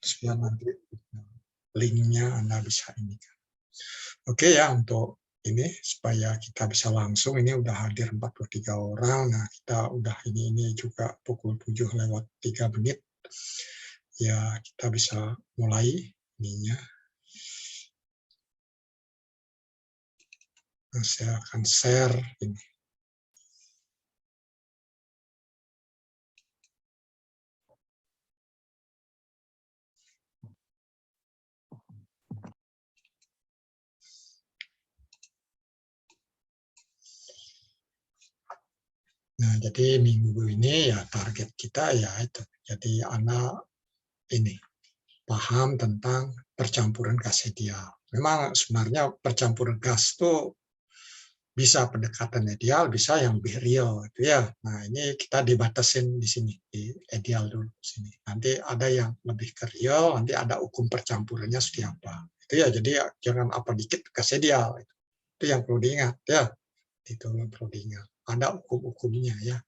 supaya nanti linknya Anda bisa ini. Oke ya, untuk ini supaya kita bisa langsung, ini udah hadir 43 orang. Nah, kita udah ini juga pukul 7:03. Ya, kita bisa mulai ininya. Nah, saya akan share ini. Nah, jadi minggu ini ya target kita ya itu. Jadi anak ini paham tentang percampuran gas ideal. Memang sebenarnya percampuran gas itu bisa pendekatan ideal, bisa yang lebih real gitu ya. Nah, ini kita dibatasin di sini, di ideal dulu sini. Nanti ada yang lebih ke real, nanti ada hukum percampurannya seperti apa. Itu ya, jadi jangan apa dikit gas ideal. Itu yang perlu diingat ya. Itu yang perlu diingat. Ada hukum-hukumnya ya.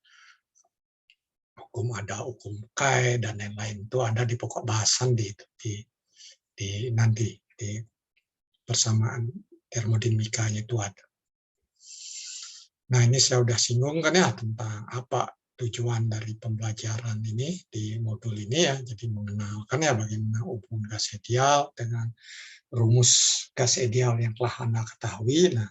Hukum ada hukum Kai dan lain-lain itu ada di pokok bahasan di nanti di persamaan termodinamikanya itu ada. Nah, ini saya sudah singgung kan ya tentang apa tujuan dari pembelajaran ini di modul ini ya. Jadi mengenalkan ya bagaimana hubungan gas ideal dengan rumus gas ideal yang telah Anda ketahui. Nah,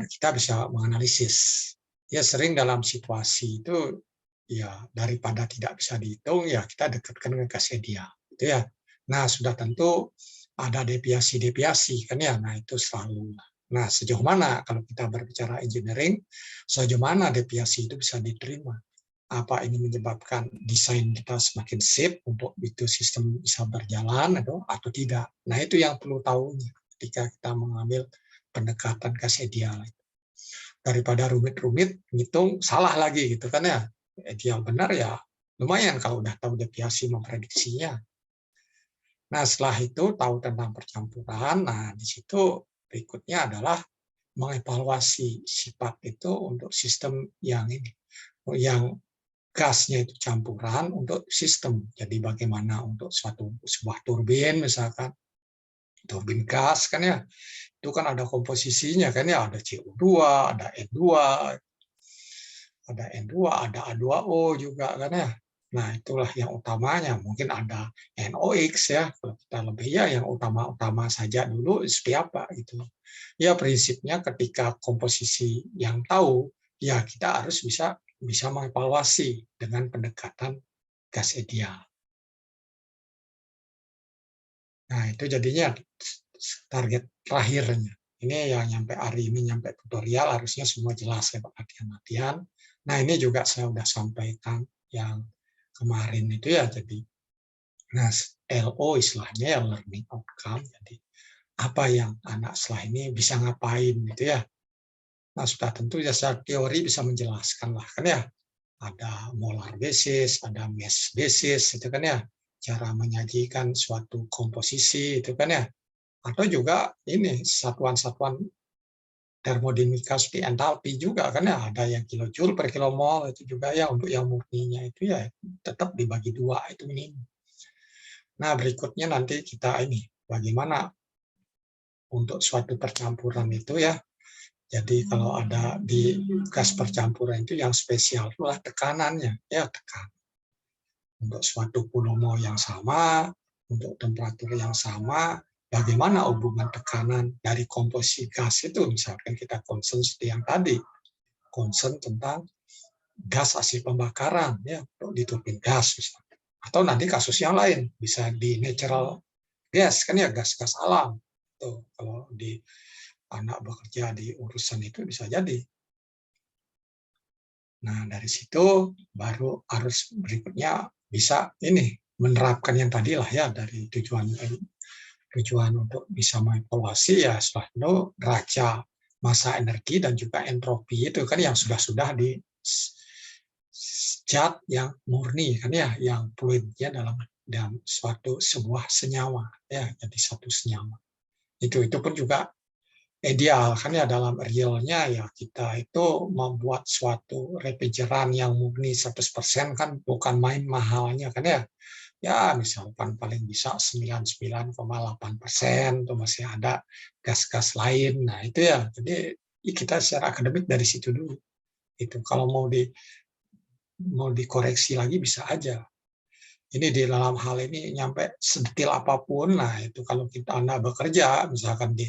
kita bisa menganalisis. Ya sering dalam situasi itu ya daripada tidak bisa dihitung ya kita dekatkan dengan gas ideal. Gitu ya. Nah, sudah tentu ada deviasi-deviasi kan ya. Nah, itu selalu. Nah, sejauh mana kalau kita berbicara engineering, sejauh mana deviasi itu bisa diterima? Apa ini menyebabkan desain kita semakin sip untuk itu sistem bisa berjalan atau tidak? Nah, itu yang perlu tahu ketika kita mengambil pendekatan gas ideal. Daripada rumit-rumit, ngitung salah lagi gitu kan ya. Ideal benar ya lumayan kalau udah tahu deviasi memprediksinya. Nah, setelah itu tahu tentang percampuran, nah di situ berikutnya adalah mengevaluasi sifat itu untuk sistem yang ini, yang gasnya itu campuran untuk sistem. Jadi bagaimana untuk sebuah turbin misalkan, turbin gas kan ya, itu kan ada komposisinya kan ya, ada CO2, ada N2, ada A2O juga kan ya. Nah, itulah yang utamanya. Mungkin ada NOx ya, kalau kita lebih ya yang utama-utama saja dulu seperti apa gitu. Ya prinsipnya ketika komposisi yang tahu, ya kita harus bisa mengevaluasi dengan pendekatan gas ideal. Nah, itu jadinya target terakhirnya. Ini yang nyampe hari ini, nyampe tutorial, harusnya semua jelas ya Pak, latihan-latihan. Nah, ini juga saya sudah sampaikan yang kemarin itu ya, jadi nah LO istilahnya ya learning outcome, jadi apa yang anak setelah ini bisa ngapain gitu ya. Nah, sudah tentu ya secara teori bisa menjelaskan lah kan ya, ada molar basis, ada mass basis itu kan ya, cara menyajikan suatu komposisi itu kan ya, atau juga ini satuan-satuan termodinamika seperti entalpi juga kan ya, ada yang kilojoule per kilomol itu juga ya, untuk yang murninya itu ya tetap dibagi dua itu minimum. Nah, berikutnya nanti kita ini bagaimana untuk suatu percampuran itu ya. Jadi kalau ada di gas percampuran itu yang spesial itulah tekanannya ya, tekan. Untuk suatu volume yang sama, untuk temperatur yang sama, bagaimana hubungan tekanan dari komposisi gas itu, misalkan kita concern seperti yang tadi, concern tentang gas hasil pembakaran ya, untuk di turbin gas misalkan. Atau nanti kasus yang lain, bisa di natural gas kan ya, gas-gas alam. Tuh, kalau di anak bekerja di urusan itu bisa jadi. Nah, dari situ baru harus berikutnya bisa ini menerapkan yang tadi lah ya, dari tujuan untuk bisa mengevaluasi ya setelah itu neraca massa energi dan juga entropi itu kan yang sudah di zat yang murni kan ya, yang fluidnya dalam sebuah senyawa ya, jadi satu senyawa. Itu pun juga ideal kan ya, dalam realnya ya kita itu membuat suatu refrigeran yang murni 100% kan bukan main mahalnya kan ya. ya misalkan paling bisa 99,8% tuh masih ada gas-gas lain. Nah itu ya, jadi kita secara akademik dari situ dulu. Itu kalau mau dikoreksi lagi bisa aja. Ini di dalam hal ini nyampe sedetail apapun, nah itu kalau Anda bekerja, misalkan di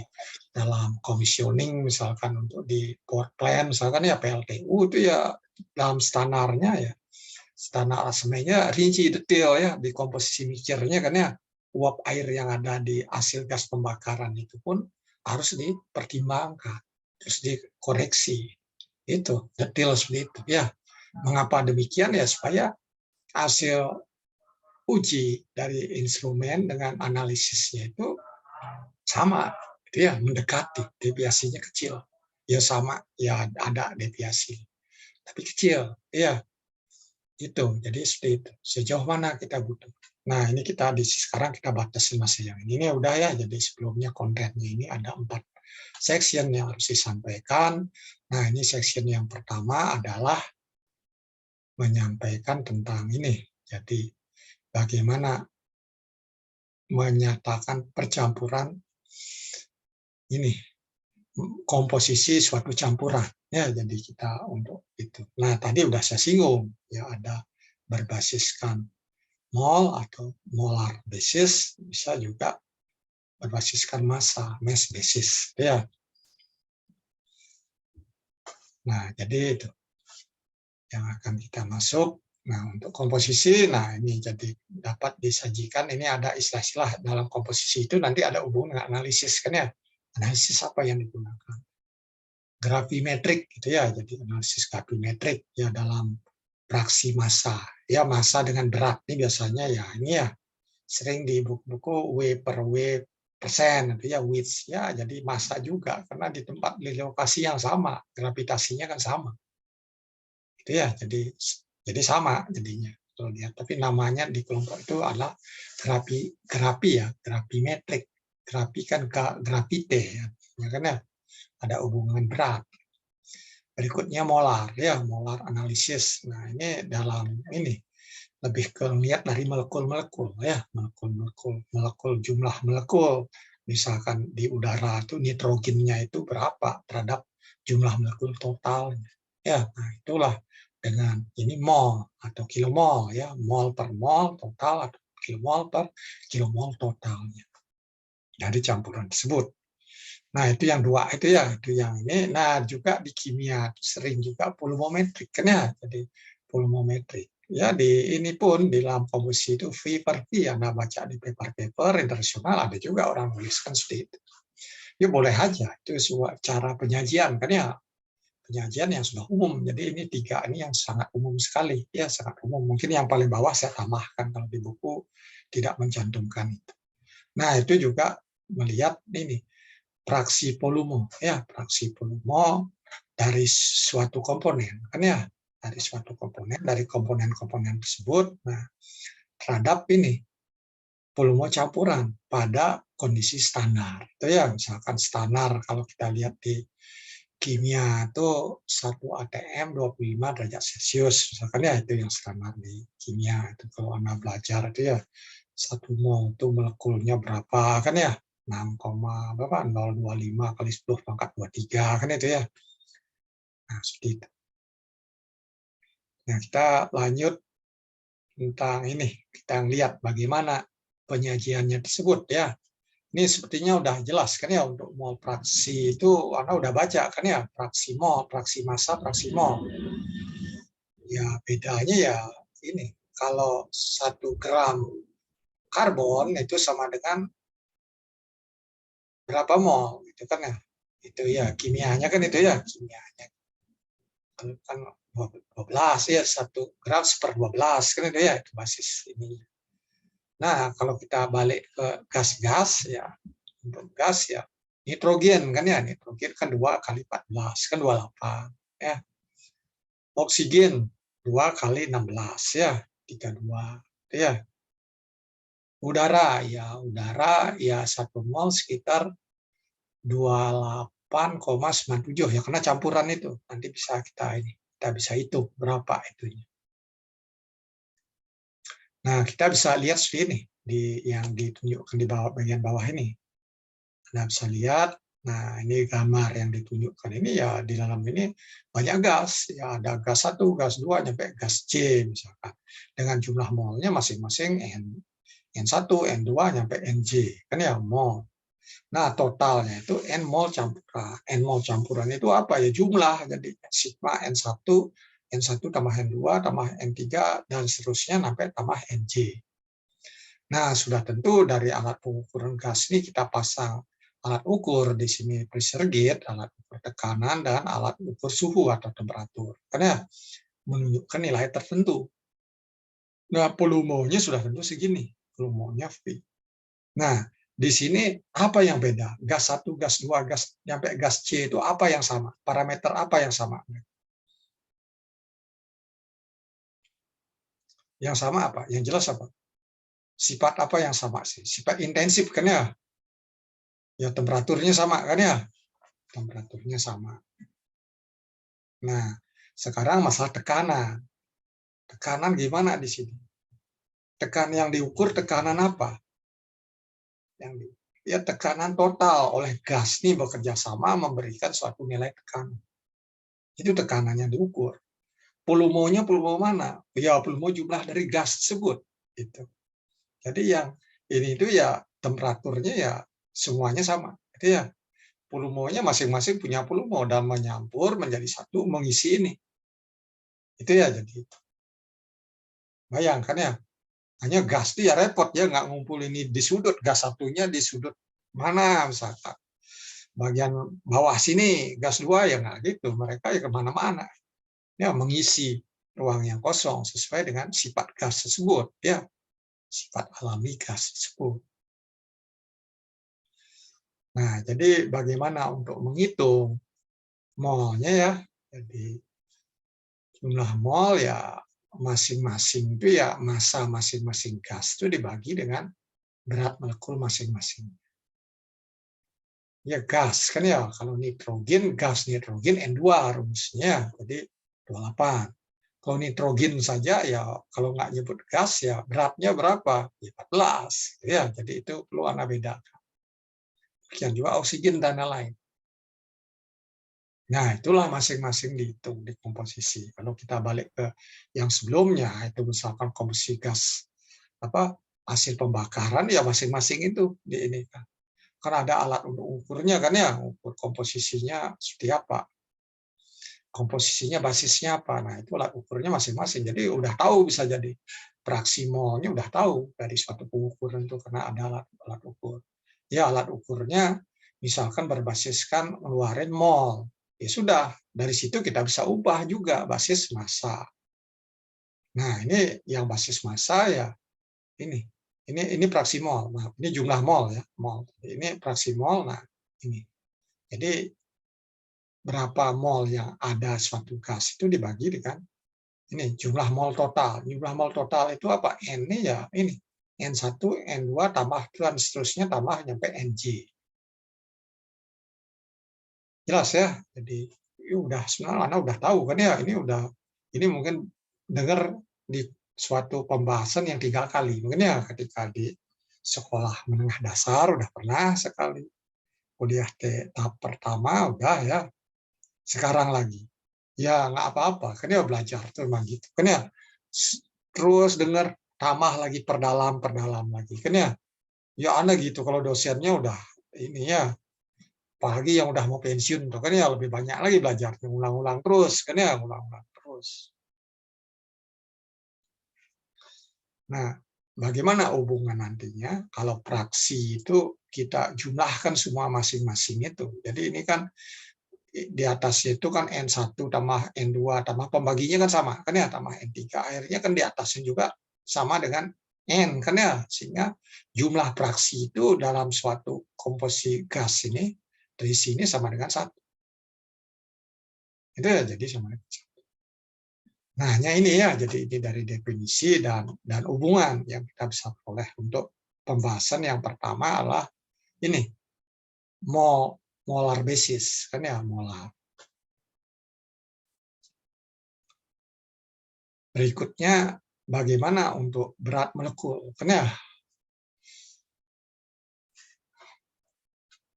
dalam commissioning, misalkan untuk di power plant, misalkan ya PLTU itu ya dalam standarnya ya, standar asemennya rinci detail ya, di komposisi mixture-nya kan ya, uap air yang ada di hasil gas pembakaran itu pun harus dipertimbangkan, terus dikoreksi. Itu detail seperti itu ya. Mengapa demikian ya, supaya hasil uji dari instrumen dengan analisisnya itu sama, itu ya, mendekati, deviasinya kecil. Ya sama, ya ada deviasi, tapi kecil, ya itu. Jadi seperti itu. Sejauh mana kita butuh. Nah ini sekarang kita batasi masih yang ini udah ya. Jadi sebelumnya kontennya ini ada 4 section yang harus disampaikan. Nah ini section yang pertama adalah menyampaikan tentang ini. Jadi bagaimana menyatakan percampuran ini, komposisi suatu campuran ya. Jadi kita untuk itu. Nah tadi udah saya singgung ya, ada berbasiskan mol atau molar basis, bisa juga berbasiskan massa, mass basis ya. Nah jadi itu yang akan kita masuk. Nah untuk komposisi, nah ini jadi dapat disajikan, ini ada istilah-istilah dalam komposisi itu nanti ada hubungan dengan analisis kan ya. Analisis apa yang digunakan? Gravimetrik gitu ya, jadi analisis gravimetrik ya dalam fraksi massa. Ya massa dengan berat ini biasanya ya ini ya sering di buku-buku W per W persen itu ya width ya, jadi massa juga karena di tempat di lokasi yang sama, gravitasinya kan sama. Itu ya, jadi sama jadinya. Kalau lihat, tapi namanya di kelompok itu adalah grafi ya, gravimetrik. Grafi kan gravite ya kan ya, ada hubungan berat. Berikutnya molar ya, molar analisis. Nah, ini dalam ini lebih ke lihat dari molekul-molekul ya, molekul jumlah molekul. Misalkan di udara itu nitrogennya itu berapa terhadap jumlah molekul totalnya. Ya, nah itulah dengan ini mol atau kilomol ya, mol per mol total atau kilomol per kilomol totalnya dari campuran tersebut. Nah, itu yang dua itu ya, itu yang ini. Nah, juga di kimia sering juga volumetric kan ya. Jadi volumetric. Ya di ini pun di dalam komposisi itu V per V yang Anda baca di paper-paper internasional ada juga orang menuliskan seperti itu. Ya boleh aja, itu sebuah cara penyajian kan ya. Penyajian yang sudah umum. Jadi ini 3 ini yang sangat umum sekali. Ya sangat umum. Mungkin yang paling bawah saya tambahkan kalau di buku tidak mencantumkan itu. Nah, itu juga melihat ini fraksi volume ya, fraksi volume dari suatu komponen kan ya, dari suatu komponen, dari komponen-komponen tersebut, nah terhadap ini volume campuran pada kondisi standar itu ya. Misalkan standar kalau kita lihat di kimia itu 1 atm 25 derajat Celcius misalkan ya, itu yang standar di kimia. Itu kalau Anda belajar itu ya 1 mol itu molekulnya berapa kan ya, 6, berapa 025 kali 10 pangkat 23 kan itu ya. Nah seperti itu. Nah kita lanjut tentang ini, kita lihat bagaimana penyajiannya tersebut ya. Ini sepertinya udah jelas kan ya, untuk mol fraksi itu Anda udah baca kan ya, fraksi mol, fraksi massa, fraksi mol. Ya bedanya ya ini, kalau 1 gram karbon itu sama dengan berapa mol gitu kan ya. Itu ya kimianya kan itu ya, kimianya kan 12 ya, 1 gram per 12 kan itu ya, itu basis ini. Nah, kalau kita balik ke gas-gas ya, untuk gas ya nitrogen kan ya, nitrogen kan 2 kali 14 kan 28 ya. Oksigen 2 kali 16 ya, 32 ya. Udara ya 1 mol sekitar 28,97 ya, karena campuran itu. Nanti bisa kita bisa hitung berapa itunya. Nah, kita bisa lihat seperti ini yang ditunjukkan di bawah, bagian bawah ini. Anda bisa lihat, nah ini gambar yang ditunjukkan ini ya, di dalam ini banyak gas, ya ada gas 1, gas 2, sampai gas C misalkan. Dengan jumlah molnya masing-masing N1, N2, sampai Nj, kan ya mol. Nah, totalnya itu N mol campuran. N mol campuran itu apa ya? Jumlah. Jadi sigma N1 tambah N2 tambah N3 dan seterusnya sampai tambah Nj. Nah, sudah tentu dari alat pengukuran gas ini kita pasang alat ukur di sini, pressure gauge, alat ukur tekanan, dan alat ukur suhu atau temperatur. Karena menunjukkan nilai tertentu. Nah, volumenya sudah tentu segini, volumenya V. Nah, di sini apa yang beda? Gas 1, gas 2, gas sampai gas C itu apa yang sama? Parameter apa yang sama? Yang sama apa? Yang jelas apa? Sifat apa yang sama sih? Sifat intensif kan ya? Ya temperaturnya sama kan ya? Temperaturnya sama. Nah, sekarang masalah tekanan. Tekanan gimana di sini? Tekanan yang diukur tekanan apa? Ya tekanan total oleh gas ini bekerja sama memberikan suatu nilai tekanan. Itu tekanan yang diukur. Volumenya volume mana? Ya volume jumlah dari gas tersebut. Itu. Jadi yang ini itu ya temperaturnya ya semuanya sama. Jadi ya volumenya masing-masing punya volume dan menyampur menjadi satu mengisi ini. Itu ya jadi. Bayangkan ya, hanya gas itu ya repot ya, nggak ngumpul ini di sudut, gas satunya di sudut mana misalkan. Bagian bawah sini gas 2 ya nggak gitu, mereka ya kemana-mana. Ya mengisi ruang yang kosong sesuai dengan sifat gas tersebut, ya sifat alami gas tersebut. Nah, jadi bagaimana untuk menghitung molnya ya? Jadi jumlah mol ya masing-masing itu ya massa masing-masing gas itu dibagi dengan berat molekul masing-masing. Ya gas kan ya, kalau nitrogen, gas nitrogen N2 rumusnya, jadi 28. Kalau nitrogen saja ya kalau nggak nyebut gas ya beratnya berapa? Ya 14. Ya, jadi itu perlu Anda bedakan. Demikian juga oksigen dan lain-lain. Nah, itulah masing-masing dihitung di komposisi. Kalau kita balik ke yang sebelumnya, itu misalkan komposisi gas apa hasil pembakaran ya masing-masing itu di ini kan. Kan ada alat untuk ukurnya kan ya, ukur komposisinya seperti apa. Komposisinya basisnya apa. Nah, itu alat ukurnya masing-masing. Jadi udah tahu bisa jadi fraksi molnya udah tahu dari suatu pengukuran itu karena ada alat ukur. Ya, alat ukurnya misalkan berbasiskan ngeluarin mol. Ya sudah, dari situ kita bisa ubah juga basis massa. Nah, ini yang basis massa ya ini. Ini fraksi mol. Nah, ini jumlah mol ya, mol. Ini fraksi mol. Nah, ini. Jadi berapa mol yang ada suatu gas itu dibagi dengan ini jumlah mol total. Jumlah mol total itu apa? N-nya ya ini. N1, N2 tambah dan seterusnya tambah sampai Nj. Jelas ya? Jadi udah sebenarnya Anda udah tahu kan ya, ini mungkin dengar di suatu pembahasan yang 3 kali. Mungkin ya ketika di sekolah menengah dasar udah pernah sekali. Kuliah tahap pertama udah ya. Sekarang lagi. Ya nggak apa-apa, kan ya belajar tuh memang gitu. Kan ya terus dengar tambah lagi perdalam lagi. Kan ya, ya Anda gitu kalau dosennya udah ini ya, apalagi yang udah mau pensiun tuh kan ya lebih banyak lagi belajar, ulang-ulang terus kan ya, ulang-ulang terus. Nah, bagaimana hubungan nantinya kalau fraksi itu kita jumlahkan semua masing-masing itu. Jadi ini kan di atasnya itu kan N1 tambah N2 tambah pembaginya kan sama kan ya tambah N3 akhirnya kan di atasnya juga sama dengan N kan ya sehingga jumlah fraksi itu dalam suatu komposisi gas ini dari sini sama dengan 1 itu ya jadi sama dengan 1. Nah hanya ini ya jadi ini dari definisi dan hubungan yang kita bisa peroleh untuk pembahasan yang pertama adalah ini molar basis kan ya molar. Berikutnya bagaimana untuk berat molekul. Karena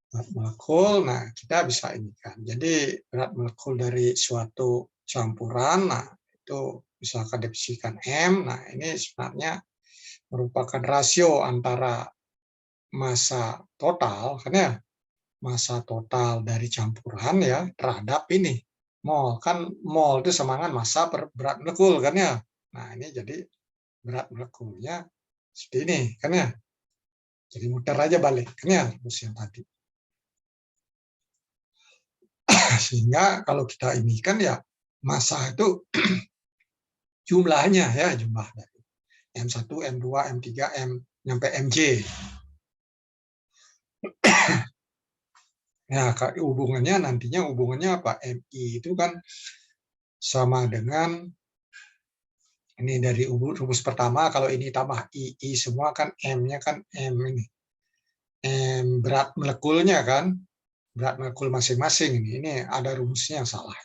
berat molekul, nah kita bisa ini kan. Jadi berat molekul dari suatu campuran, nah itu misalkan definisikan M, nah ini sebenarnya merupakan rasio antara massa total, kan ya, massa total dari campuran ya terhadap ini mol, kan mol itu sama dengan massa per berat molekul kan ya. Nah ini jadi berat molekulnya seperti ini kan ya. Jadi muter aja balik kan ya rumus yang tadi. Sehingga kalau kita ini kan ya massa itu jumlahnya ya, jumlah dari M1, M2, M3, M sampai Mj. Nah, hubungannya nantinya hubungannya apa? Mi itu kan sama dengan ini dari rumus pertama, kalau ini tambah I semua kan M-nya kan M ini. M berat molekulnya kan, berat molekul masing-masing ini. Ini ada rumusnya yang salah.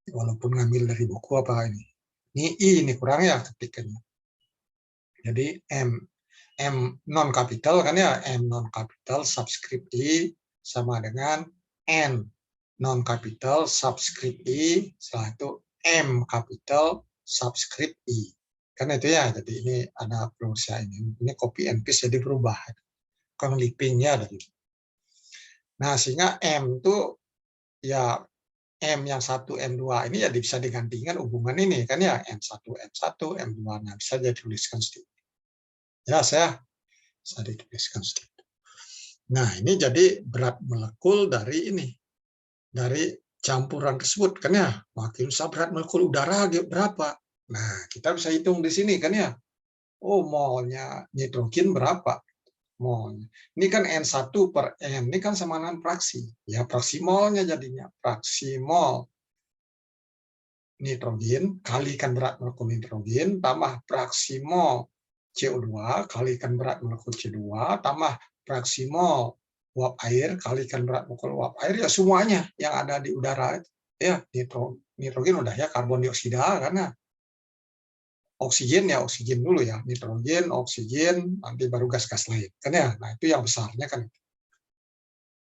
Walaupun ngambil dari buku apa ini. Ini I ini kurang ya ketikannya. Jadi M non kapital kan ya, M non kapital subscript I sama dengan N non kapital subscript I, setelah itu M kapital subscript I. Kan itu ya, jadi ini ada perusahaan ini copy and paste jadi berubah. Clippingnya ada gitu. Nah, sehingga M itu ya M yang 1, M2 ini ya bisa digantikan hubungan ini kan ya, M1, M1, M2. Nah, bisa dituliskan sedikit. Ya, saya bisa dituliskan sedikit. Nah, ini jadi berat molekul dari ini, dari campuran tersebut kan ya. Makin besar berat molekul udara berapa? Nah, kita bisa hitung di sini kan ya. Oh, molnya nitrogen berapa? Mol. Ini kan N1 per N, ini kan sama dengan fraksi. Ya, fraksi molnya jadinya. Fraksi mol nitrogen kalikan berat molekul nitrogen tambah fraksi mol CO2 kalikan berat molekul C2 tambah fraksi mol uap air kalikan berat molekul uap air, ya semuanya yang ada di udara ya. Nitrogen udah ya, karbon dioksida karena oksigen ya oksigen dulu ya, nitrogen, oksigen, nanti baru gas-gas lain kan ya. Nah itu yang besarnya kan,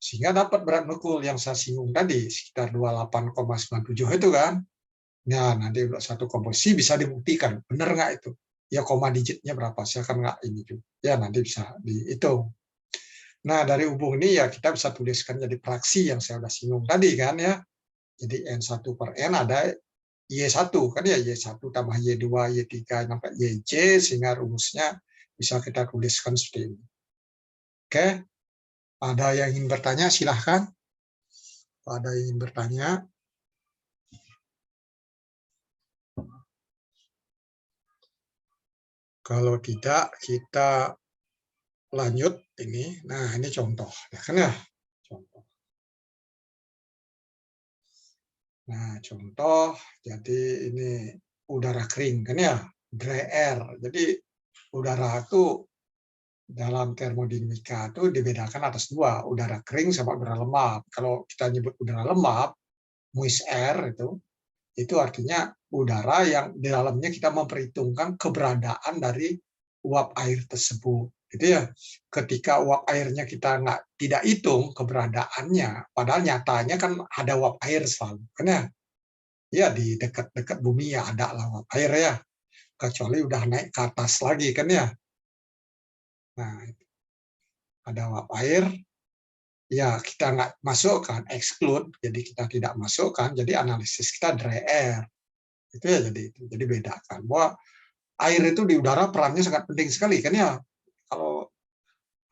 sehingga dapat berat molekul yang saya singgung tadi sekitar 28,97 itu kan. Nah, nanti satu komposisi bisa dibuktikan, benar nggak itu? Ya, koma digitnya berapa? Saya kan nggak ini juga. Ya, nanti bisa dihitung. Nah, dari hubung ini ya kita bisa tuliskan jadi fraksi yang saya sudah singgung tadi kan ya. Jadi N1 per N ada Y1 kan ya, Y1 tambah Y2, Y3 sampai YC, sehingga rumusnya bisa kita tuliskan seperti ini. Oke, ada yang ingin bertanya silahkan. Ada yang ingin bertanya. Kalau tidak, kita lanjut ini. Nah, ini contoh ya kan ya, contoh. Nah, contoh jadi ini udara kering kan ya, dry air. Jadi udara itu dalam termodinamika itu dibedakan atas dua, udara kering sama udara lembab. Kalau kita nyebut udara lembab, moist air itu artinya udara yang di dalamnya kita memperhitungkan keberadaan dari uap air tersebut. Gitu ya. Ketika uap airnya kita tidak hitung keberadaannya, padahal nyatanya kan ada uap air selalu. Karena ya di dekat-dekat bumi ya ada lah uap air ya. Kecuali udah naik ke atas lagi kan ya. Nah, ada uap air, ya kita nggak masukkan, exclude, jadi kita tidak masukkan, jadi analisis kita dry air. Itu ya jadi bedakan bahwa air itu di udara perannya sangat penting sekali kan ya. Kalau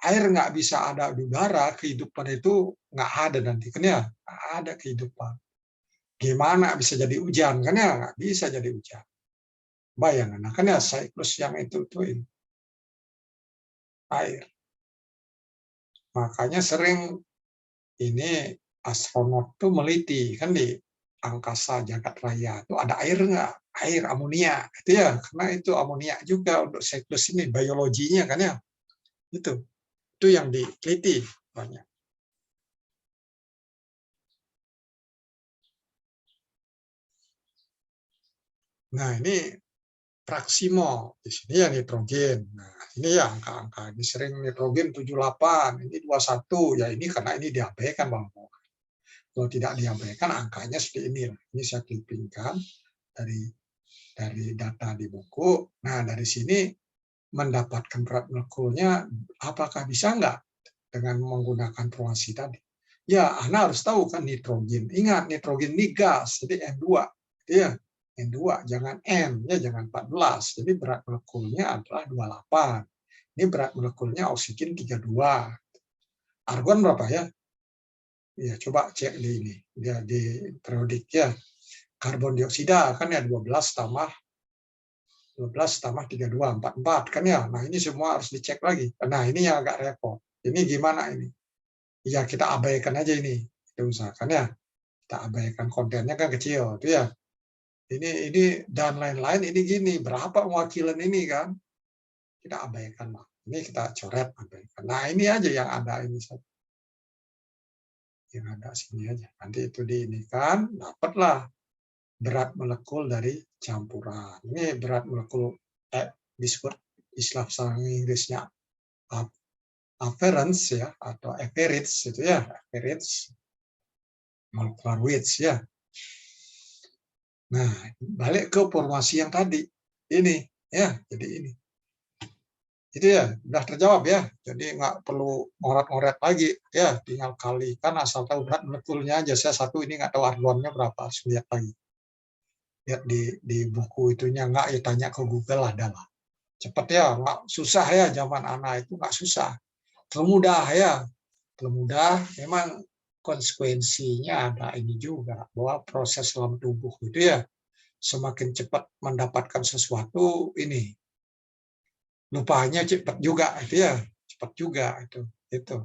air nggak bisa ada di udara, kehidupan itu nggak ada nanti kan ya, nggak ada kehidupan. Gimana bisa jadi hujan kan ya, nggak bisa jadi hujan. Bayangkan, nah kan ya siklus yang itu tuh air. Makanya sering ini astronot tuh meliti kan di angkasa jagat raya itu ada air nggak? Air amonia itu ya, karena itu amonia juga untuk siklus ini biologinya kan ya. Itu yang diteliti banyak. Nah, ini fraksi mol. Di sini ya nitrogen. Nah, ini ya angka-angka. Ini sering nitrogen 78, ini 21. Ya ini karena ini diabaikan, Bang. Kalau tidak diabaikan angkanya seperti ini. Ini saya clippingkan dari data di buku. Nah, dari sini mendapatkan berat molekulnya, apakah bisa enggak dengan menggunakan formulasi tadi? Ya, Anda harus tahu kan nitrogen. Ingat, nitrogen ini gas, jadi N2. Ya, N2, jangan N, ya jangan 14. Jadi berat molekulnya adalah 28. Ini berat molekulnya oksigen 32. Argon berapa ya? Ya, coba cek di ini, ya di periodik ya. Karbon dioksida kan ya 12 tambah 32, 44 kan ya. Nah, ini semua harus dicek lagi. Nah, ini yang agak repot. Ini gimana ini? Ya, kita abaikan aja ini. Kita usahakan ya. Kita abaikan kontennya kan kecil, itu ya. Ini dan lain-lain ini gini, berapa wakilan ini kan? Kita abaikan lah. Ini kita coret abaikan. Nah, ini aja yang ada ini saja. Yang ada sini aja. Nanti itu diinikan, dapatlah berat molekul dari campuran. Ini berat molekul disebut istilah Inggrisnya appearance ya, atau average itu ya, average molecular weight ya. Nah, balik ke formasi yang tadi. Ini ya, jadi ini. Itu ya, sudah terjawab ya. Jadi nggak perlu ngoret-ngoret lagi ya, tinggal kalikan asal tahu berat molekulnya aja. Saya satu ini nggak tahu argonnya berapa, harus lihat lagi. Lihat di buku itunya, nggak ya tanya ke Google ada lah. Cepat ya, nggak susah ya, zaman anak itu nggak susah. Termudah ya, termudah. Memang konsekuensinya ada ini juga, bahwa proses dalam tubuh itu ya, semakin cepat mendapatkan sesuatu ini, lupanya cepat juga itu ya, cepat juga itu.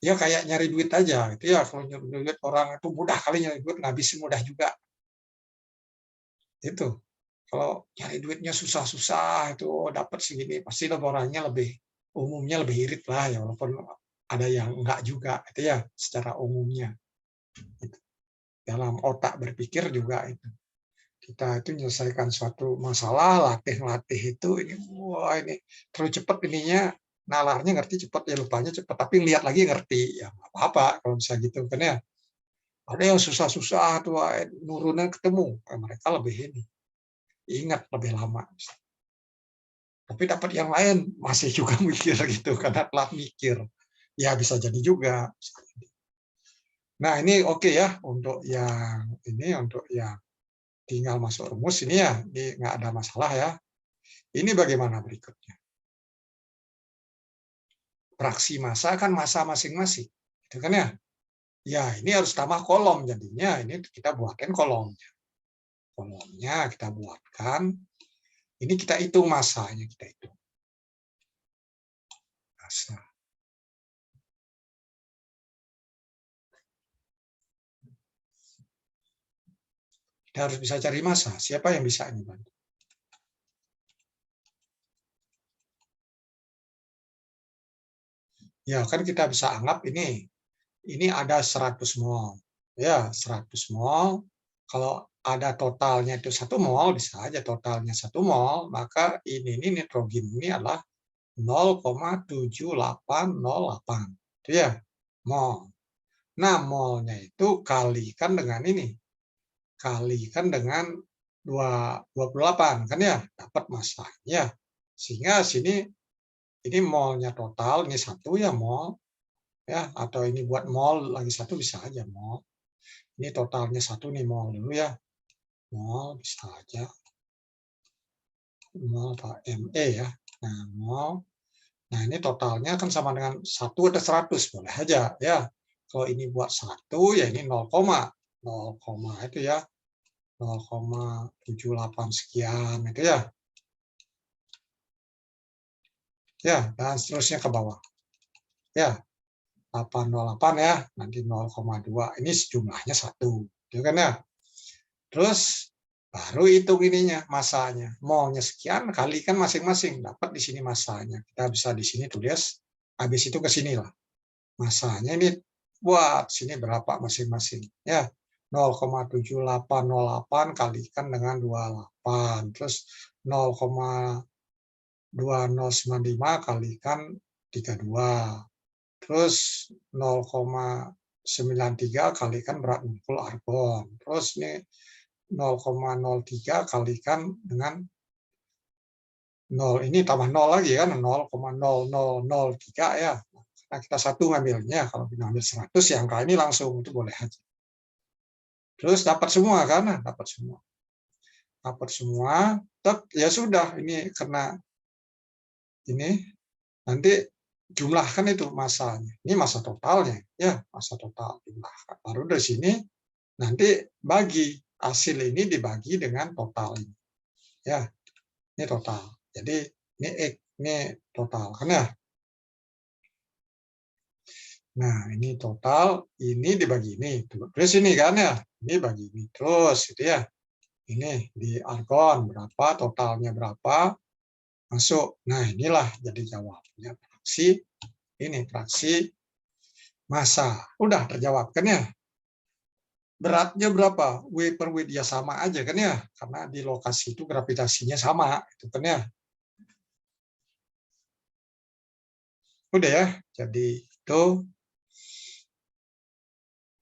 Ya kayak nyari duit aja itu ya, kalau nyari duit orang itu mudah kali nyari duit, ngabisin mudah juga. Itu. Kalau nyari duitnya susah-susah itu dapat segini, pasti orangnya umumnya lebih irit lah ya, walaupun ada yang enggak juga itu ya, secara umumnya. Gitu. Dalam otak berpikir juga itu. Kita itu menyelesaikan suatu masalah, latih itu ini, wah ini terlalu cepat ininya, nalarnya ngerti cepat ya, lupanya cepat, tapi lihat lagi ngerti, ya nggak apa-apa kalau bisa gitu kan ya. Ada yang susah-susah tuh nurunnya ketemu, mereka lebih ini, ingat lebih lama. Tapi dapat yang lain masih juga mikir gitu, karena telat mikir. Ya bisa jadi juga. Nah ini oke ya untuk yang ini, untuk yang tinggal masuk rumus ini ya, ini nggak ada masalah ya. Ini bagaimana berikutnya? Fraksi massa kan massa masing-masing, itu kan ya? Ya ini harus tambah kolom, jadinya ini kita buatkan kolomnya. Kolomnya kita buatkan. Ini kita hitung massanya, kita hitung. Massa. Kita harus bisa cari massa. Siapa yang bisa ini bantu? Ya kan kita bisa anggap ini ada 100 mol. Ya, 100 mol. Kalau ada totalnya itu 1 mol, bisa aja totalnya 1 mol, maka ini nitrogen ini adalah 0,7808. Itu ya, mol. Nah, molnya itu kalikan dengan ini. Kalikan dengan 28 kan ya, dapat massanya. Sehingga sini ini molnya total, ini 1 ya mol. Ya, atau ini buat mol lagi 1 bisa aja mol. Ini totalnya 1 nih, mol dulu ya. Mol bisa aja. Mol Pak ME ya. Nah, mol. Nah, ini totalnya kan sama dengan 1 ada 100, boleh aja ya. Kalau ini buat 1 ya ini 0, 0, itu ya. 0,78 sekian itu ya. Ya, dan seterusnya ke bawah. Ya, 808 ya, nanti 0,2. Ini jumlahnya 1. Ya kan ya? Terus baru hitung ininya, masanya. Molnya sekian, kalikan masing-masing. Dapat di sini masanya. Kita bisa di sini tulis, habis itu ke sini lah. Masanya ini buat sini berapa masing-masing. Ya, 0,7808 kalikan dengan 28. Terus 0,2095 kalikan 32. Terus 0,93 kalikan berat ngumpul argon. Terus ini 0,03 kalikan dengan 0, ini tambah 0 lagi kan, 0,0003 ya. Nah, kita satu ngambilnya, kalau kita ambil 100 ya angka ini langsung, itu boleh aja. Terus dapat semua kan, dapat semua. Dapat semua, ya sudah, ini karena ini nanti jumlahkan itu masanya. Ini masa totalnya, ya, masa total jumlahkan. Baru dari sini nanti bagi hasil ini dibagi dengan total ini. Ya, ini total. Jadi ini total kan ya. Nah, ini total, ini dibagi ini. Terus ini kan ya, ini bagi ini. Terus gitu ya. Ini di argon berapa, totalnya berapa, masuk. Nah, inilah jadi jawabnya fraksi massa. Udah terjawab kan ya. Beratnya berapa? W per W dia sama aja kan ya, karena di lokasi itu gravitasinya sama, itu kan ya. Udah ya, jadi itu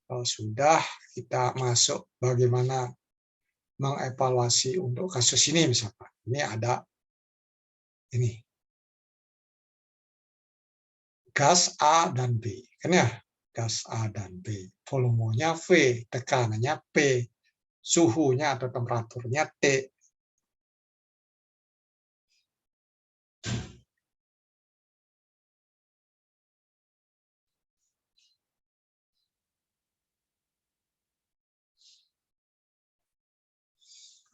sudah kita masuk bagaimana mengevaluasi untuk kasus ini misalkan. Ini ada ini gas A dan B, kan ya? Gas A dan B. Volumenya V, tekanannya P, suhunya atau temperaturnya T.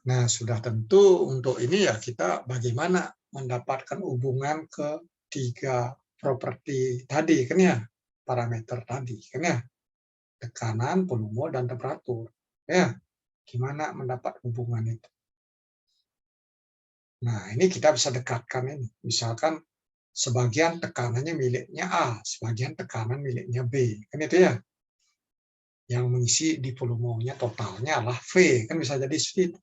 Nah, sudah tentu untuk ini ya kita bagaimana mendapatkan hubungan ketiga properti tadi kan ya, parameter tadi kan ya, tekanan, volume, dan temperatur. Ya, gimana mendapat hubungan itu? Nah, ini kita bisa dekatkan ini. Misalkan sebagian tekanannya miliknya A, sebagian tekanan miliknya B. Kan itu ya. Yang mengisi di volumenya totalnya adalah V. Kan bisa jadi seperti itu.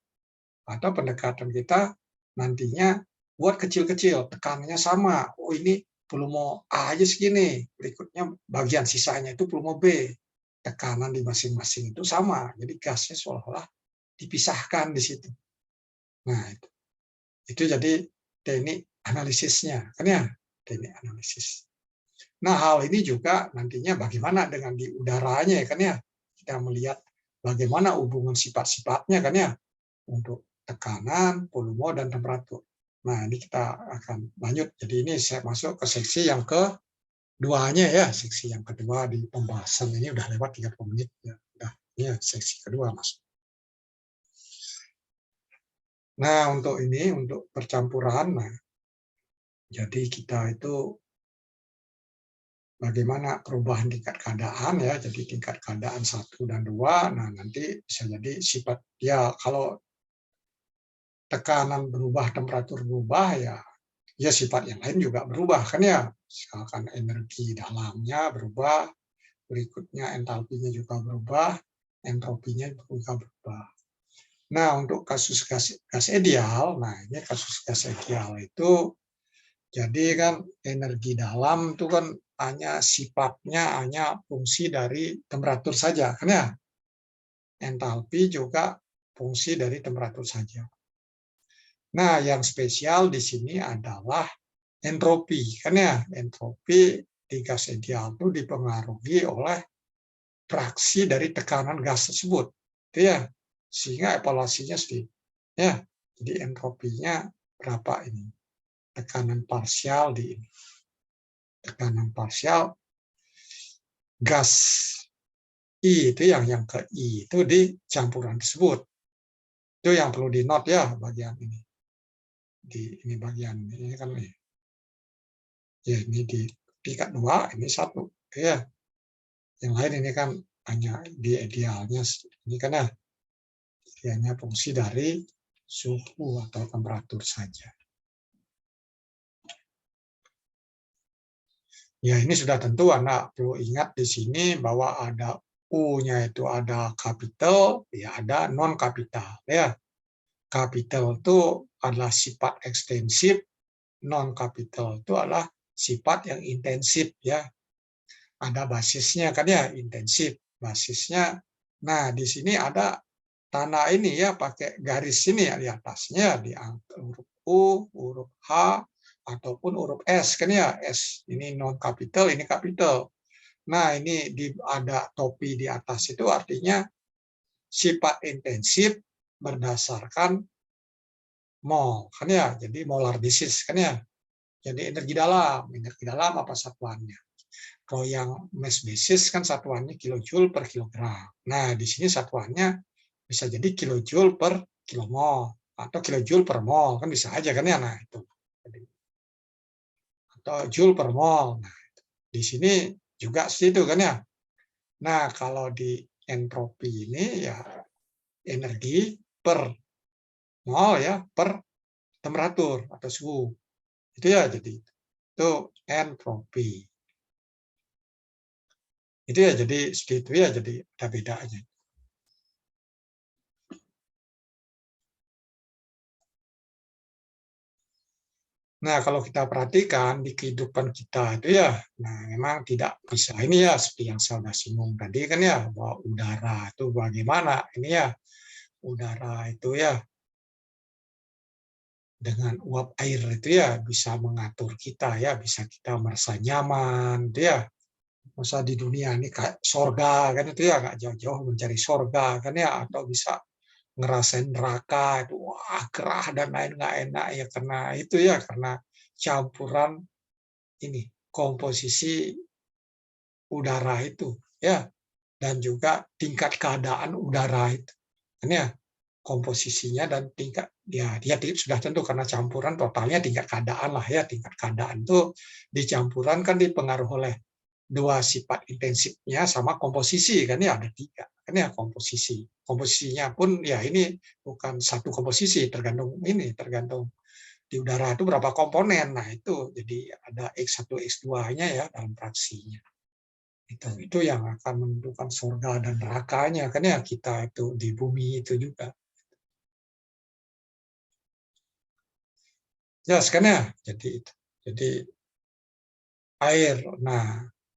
Atau pendekatan kita nantinya buat kecil-kecil, tekanannya sama. Oh, ini volume A aja segini. Berikutnya bagian sisanya itu volume B. Tekanan di masing-masing itu sama. Jadi gasnya seolah-olah dipisahkan di situ. Nah, itu jadi teknik analisisnya, kan ya, teknik analisis. Nah, hal ini juga nantinya bagaimana dengan di udaranya, kan ya, kita melihat bagaimana hubungan sifat-sifatnya, kan ya, untuk tekanan, volume, dan temperatur. Nah, ini kita akan lanjut. Jadi ini saya masuk ke seksi yang keduanya ya, seksi yang kedua di pembahasan ini udah lewat 30 menit ya. Udah, ini ya, seksi kedua masuk. Nah, untuk ini, untuk percampuran, nah, jadi kita itu bagaimana perubahan tingkat keadaan ya, jadi tingkat keadaan 1 dan 2, nah nanti bisa jadi sifat, ya kalau tekanan berubah, temperatur berubah, ya sifat yang lain juga berubah kan ya, misalkan energi dalamnya berubah, berikutnya entalpinya juga berubah, entropinya juga berubah. Nah, untuk kasus gas ideal, nah ini kasus gas ideal itu, jadi kan energi dalam itu kan hanya sifatnya, hanya fungsi dari temperatur saja, kan ya? Entalpi juga fungsi dari temperatur saja. Nah, yang spesial di sini adalah entropi, kan ya? Entropi di gas ideal itu dipengaruhi oleh fraksi dari tekanan gas tersebut, itu ya. Sehingga evaluasinya seperti ya. Jadi entropinya berapa ini? Tekanan parsial di ini. Tekanan parsial gas I itu yang ke I itu di campuran tersebut. Itu yang perlu di note ya bagian ini. Ini bagian ini kan nih. Ya, ini di tingkat 2, ini 1 ya. Yang lain ini kan hanya di idealnya ini kan ya. Hanya fungsi dari suhu atau temperatur saja. Ya, ini sudah tentu Anda perlu ingat di sini bahwa ada U-nya itu ada kapital, ya ada non kapital ya. Kapital itu adalah sifat ekstensif, non capital itu adalah sifat yang intensif ya. Ada basisnya kan ya, intensif basisnya. Nah, di sini ada tanda ini ya, pakai garis ini ya di atasnya, di huruf U, huruf H, ataupun huruf S kan ya. S ini non capital, ini capital. Nah, ini ada topi di atas itu artinya sifat intensif berdasarkan mol kan ya. Jadi molar basis kan ya. Jadi energi dalam apa satuannya. Kalau yang mass basis kan satuannya kilojoule per kilogram. Nah, di sini satuannya bisa jadi kilojoule per kilomol atau kilojoule per mol kan bisa aja kan ya. Nah, itu. Atau joule per mol. Nah, di sini juga situ kan ya. Nah, kalau di entropi ini ya energi per mol ya per temperatur atau suhu. Itu ya jadi itu entropi. Itu ya jadi seperti itu ya, jadi ada bedanya. Nah, kalau kita perhatikan di kehidupan kita itu ya, nah memang tidak bisa ini ya, seperti yang saya sudah singgung tadi kan ya, bahwa udara itu bagaimana ini ya, udara itu ya dengan uap air itu ya bisa mengatur kita ya, bisa kita merasa nyaman itu ya. Masa di dunia ini kayak sorga kan itu ya, nggak jauh-jauh mencari sorga kan ya, atau bisa ngerasain neraka itu wah gerah dan lain nggak enak ya karena itu ya karena campuran ini komposisi udara itu ya dan juga tingkat keadaan udara itu kan ya komposisinya dan tingkat ya dia sudah tentu karena campuran totalnya tingkat keadaan lah ya tingkat keadaan itu dicampuran kan dipengaruhi oleh dua sifat intensifnya sama komposisi kan ya ada tiga kan ya komposisinya pun ya ini bukan satu komposisi tergantung ini tergantung di udara itu berapa komponen nah itu jadi ada X1 X2-nya ya dalam fraksinya itu yang akan menentukan surga dan nerakanya kan ya kita itu di bumi itu juga jelas kan ya jadi itu jadi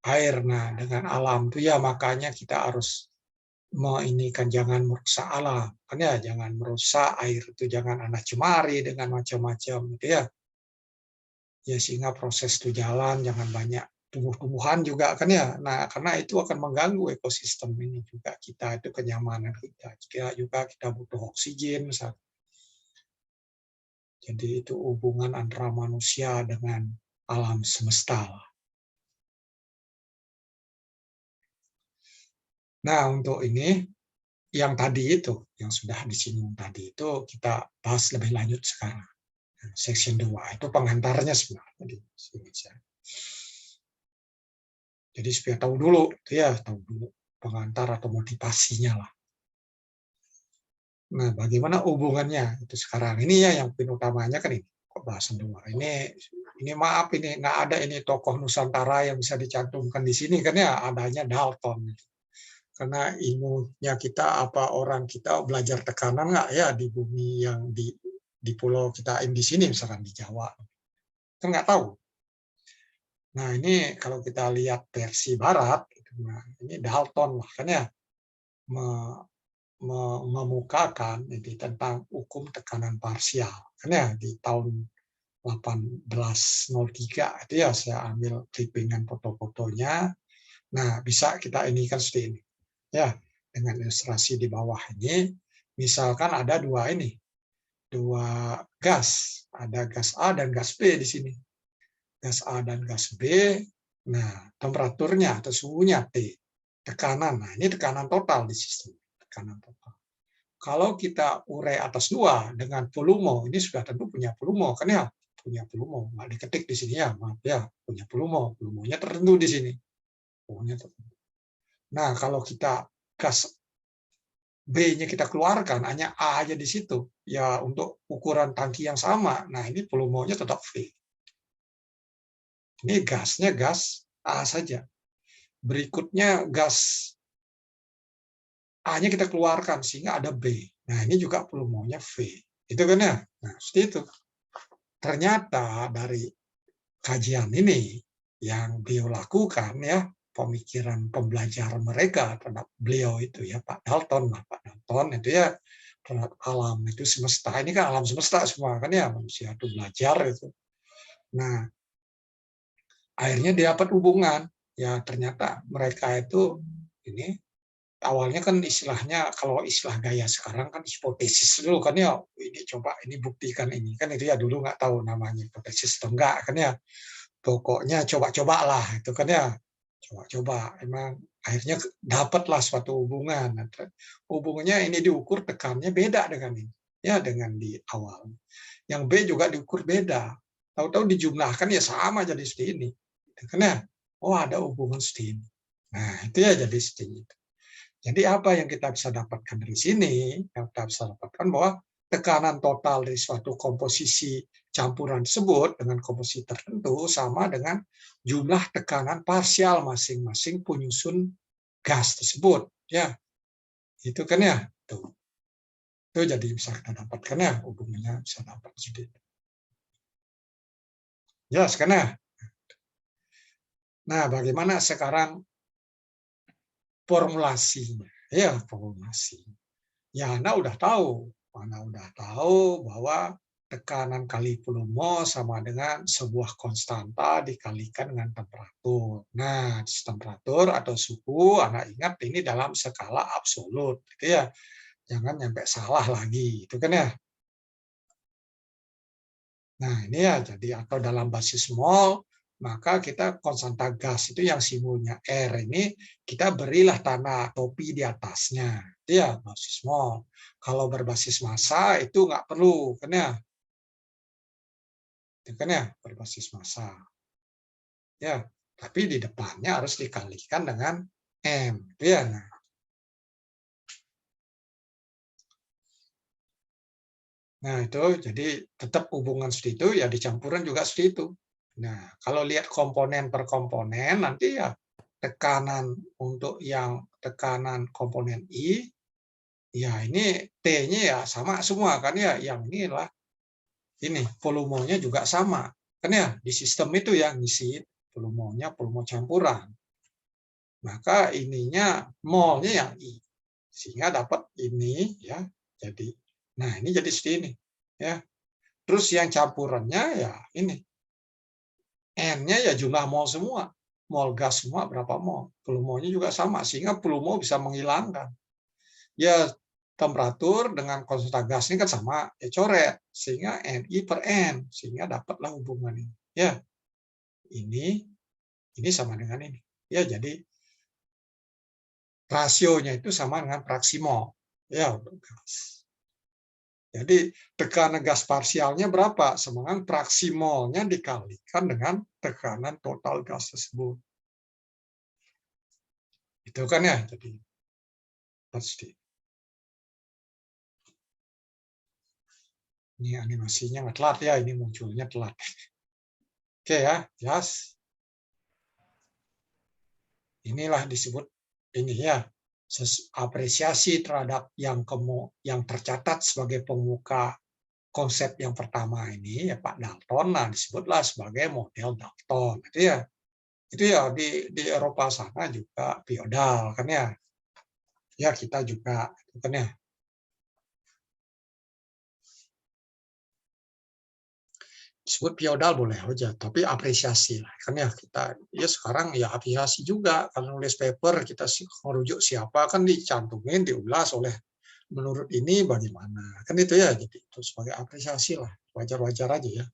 air nah dengan alam itu ya makanya kita harus kan jangan merusak alam kan ya jangan merusak air itu jangan anak cemari dengan macam-macam gitu ya ya sehingga proses itu jalan jangan banyak tumbuh-tumbuhan juga kan ya nah karena itu akan mengganggu ekosistem ini juga kita itu kenyamanan kita juga kita butuh oksigen misalnya jadi itu hubungan antara manusia dengan alam semesta. Nah untuk ini yang tadi itu yang sudah disinggung tadi itu kita bahas lebih lanjut sekarang. Section 2 itu pengantarnya sebenarnya di sini. Jadi supaya tahu dulu, ya tahu dulu pengantar atau motivasinya lah. Nah, bagaimana hubungannya itu sekarang ini ya yang poin utamanya kan ini kok bahasan dua. Ini maaf ini nggak ada ini tokoh Nusantara yang bisa dicantumkan di sini kan ya adanya Dalton. Karena ilmunya kita apa orang kita belajar tekanan nggak ya di bumi yang di pulau kita di sini misalkan di Jawa kan nggak tahu. Nah ini kalau kita lihat versi Barat, nah, ini Dalton lah kan ya memukakan ini tentang hukum tekanan parsial kan ya di tahun 1803 itu ya saya ambil clippingan foto-fotonya. Nah bisa kita ini kan seperti ini ya dengan ilustrasi di bawah ini misalkan ada dua gas ada gas A dan gas B di sini gas A dan gas B nah temperaturnya atau suhunya T tekanan nah ini tekanan total di sistem tekanan total kalau kita urai atas dua dengan volume ini sudah tentu punya volume kan ya punya volume nggak diketik di sini ya maaf ya punya volumenya tertentu di sini volumenya tertentu. Nah kalau kita gas B-nya kita keluarkan, hanya A aja di situ. Ya untuk ukuran tangki yang sama. Nah ini volumenya tetap V. Ini gasnya gas A saja. Berikutnya gas A-nya kita keluarkan sehingga ada B. Nah ini juga volumenya V. Itu kan ya. Nah, seperti itu. Ternyata dari kajian ini yang beliau lakukan ya, pemikiran pembelajaran mereka terhadap beliau itu ya, Pak Dalton lah, Pak Dalton itu ya terhadap alam itu semesta. Ini kan alam semesta semua kan ya, manusia itu belajar itu. Nah, akhirnya dapat hubungan. Ya ternyata mereka itu ini awalnya kan istilahnya kalau istilah gaya sekarang kan hipotesis dulu kan ya, ini coba ini buktikan ini kan itu ya, dulu nggak tahu namanya hipotesis atau enggak kan ya, pokoknya coba-cobalah itu kan ya, coba-coba emang akhirnya dapatlah suatu hubungan. Nah, hubungannya ini diukur tekannya beda dengan ini ya, dengan di awal yang B juga diukur beda, tahu-tahu dijumlahkan ya sama jadi seperti ini. Kan ya, oh ada hubungan seperti ini. Nah, itu ya jadi seperti itu. Jadi apa yang kita bisa dapatkan dari sini? Yang kita bisa dapatkan bahwa tekanan total dari suatu komposisi campuran tersebut dengan komposisi tertentu sama dengan jumlah tekanan parsial masing-masing penyusun gas tersebut. Ya, itu kan ya. Tuh. Itu jadi bisa kita dapatkan ya, hubungannya bisa dapat sedikit. Jelas kan ya? Nah, bagaimana sekarang formulasinya? Ya, formulasi. Ya, Anda udah tahu bahwa tekanan kali volume mol sama dengan sebuah konstanta dikalikan dengan temperatur. Nah, temperatur atau suhu, Anda ingat ini dalam skala absolut, gitu ya. Jangan sampai salah lagi, itu kan ya. Nah, ini ya, jadi atau dalam basis mol, maka kita konstanta gas itu yang simbolnya R ini, kita berilah tanda topi di atasnya. Itu ya, basis mol. Kalau berbasis massa itu nggak perlu, kan ya? Itu kan ya, berbasis massa. Ya, tapi di depannya harus dikalikan dengan M. Itu ya, nah. Nah, itu jadi tetap hubungan seperti itu, ya dicampuran juga seperti itu. Nah, kalau lihat komponen per komponen, nanti ya tekanan untuk yang tekanan komponen I, ya ini T-nya ya sama semua kan ya, yang inilah ini volumenya juga sama. Kan ya di sistem itu yang ngisi volumenya volume campuran. Maka ininya molnya yang I. Sehingga dapat ini ya jadi. Nah, ini jadi seperti ini ya. Terus yang campurannya ya ini N-nya ya jumlah mol semua. Mol gas semua berapa mol. Volumenya juga sama, sehingga volume bisa menghilangkan. Ya, temperatur dengan konstanta gas ini kan sama, ya coret. Sehingga Ni per N, sehingga dapatlah hubungan ini. Ya, ini sama dengan ini. Ya, jadi rasionya itu sama dengan fraksi mol. Ya, untuk gas. Jadi tekanan gas parsialnya berapa? Sama dengan fraksi molnya dikalikan dengan tekanan total gas tersebut. Itu kan ya, jadi pasti. Ini animasinya nggak telat ya, ini munculnya telat. Oke ya, jelas. Inilah disebut ini ya, apresiasi terhadap yang tercatat sebagai pemuka konsep yang pertama ini ya Pak Dalton, nah disebutlah sebagai model Dalton. Itu ya di Eropa sana juga feodal kan ya. Ya kita juga kan ya. Disebut feodal boleh aja, tapi apresiasi lah kan ya, kita ya sekarang ya apresiasi juga kalau nulis paper kita merujuk siapa kan dicantumin diulas oleh menurut ini bagaimana kan itu ya, jadi itu sebagai apresiasi lah, wajar-wajar aja ya.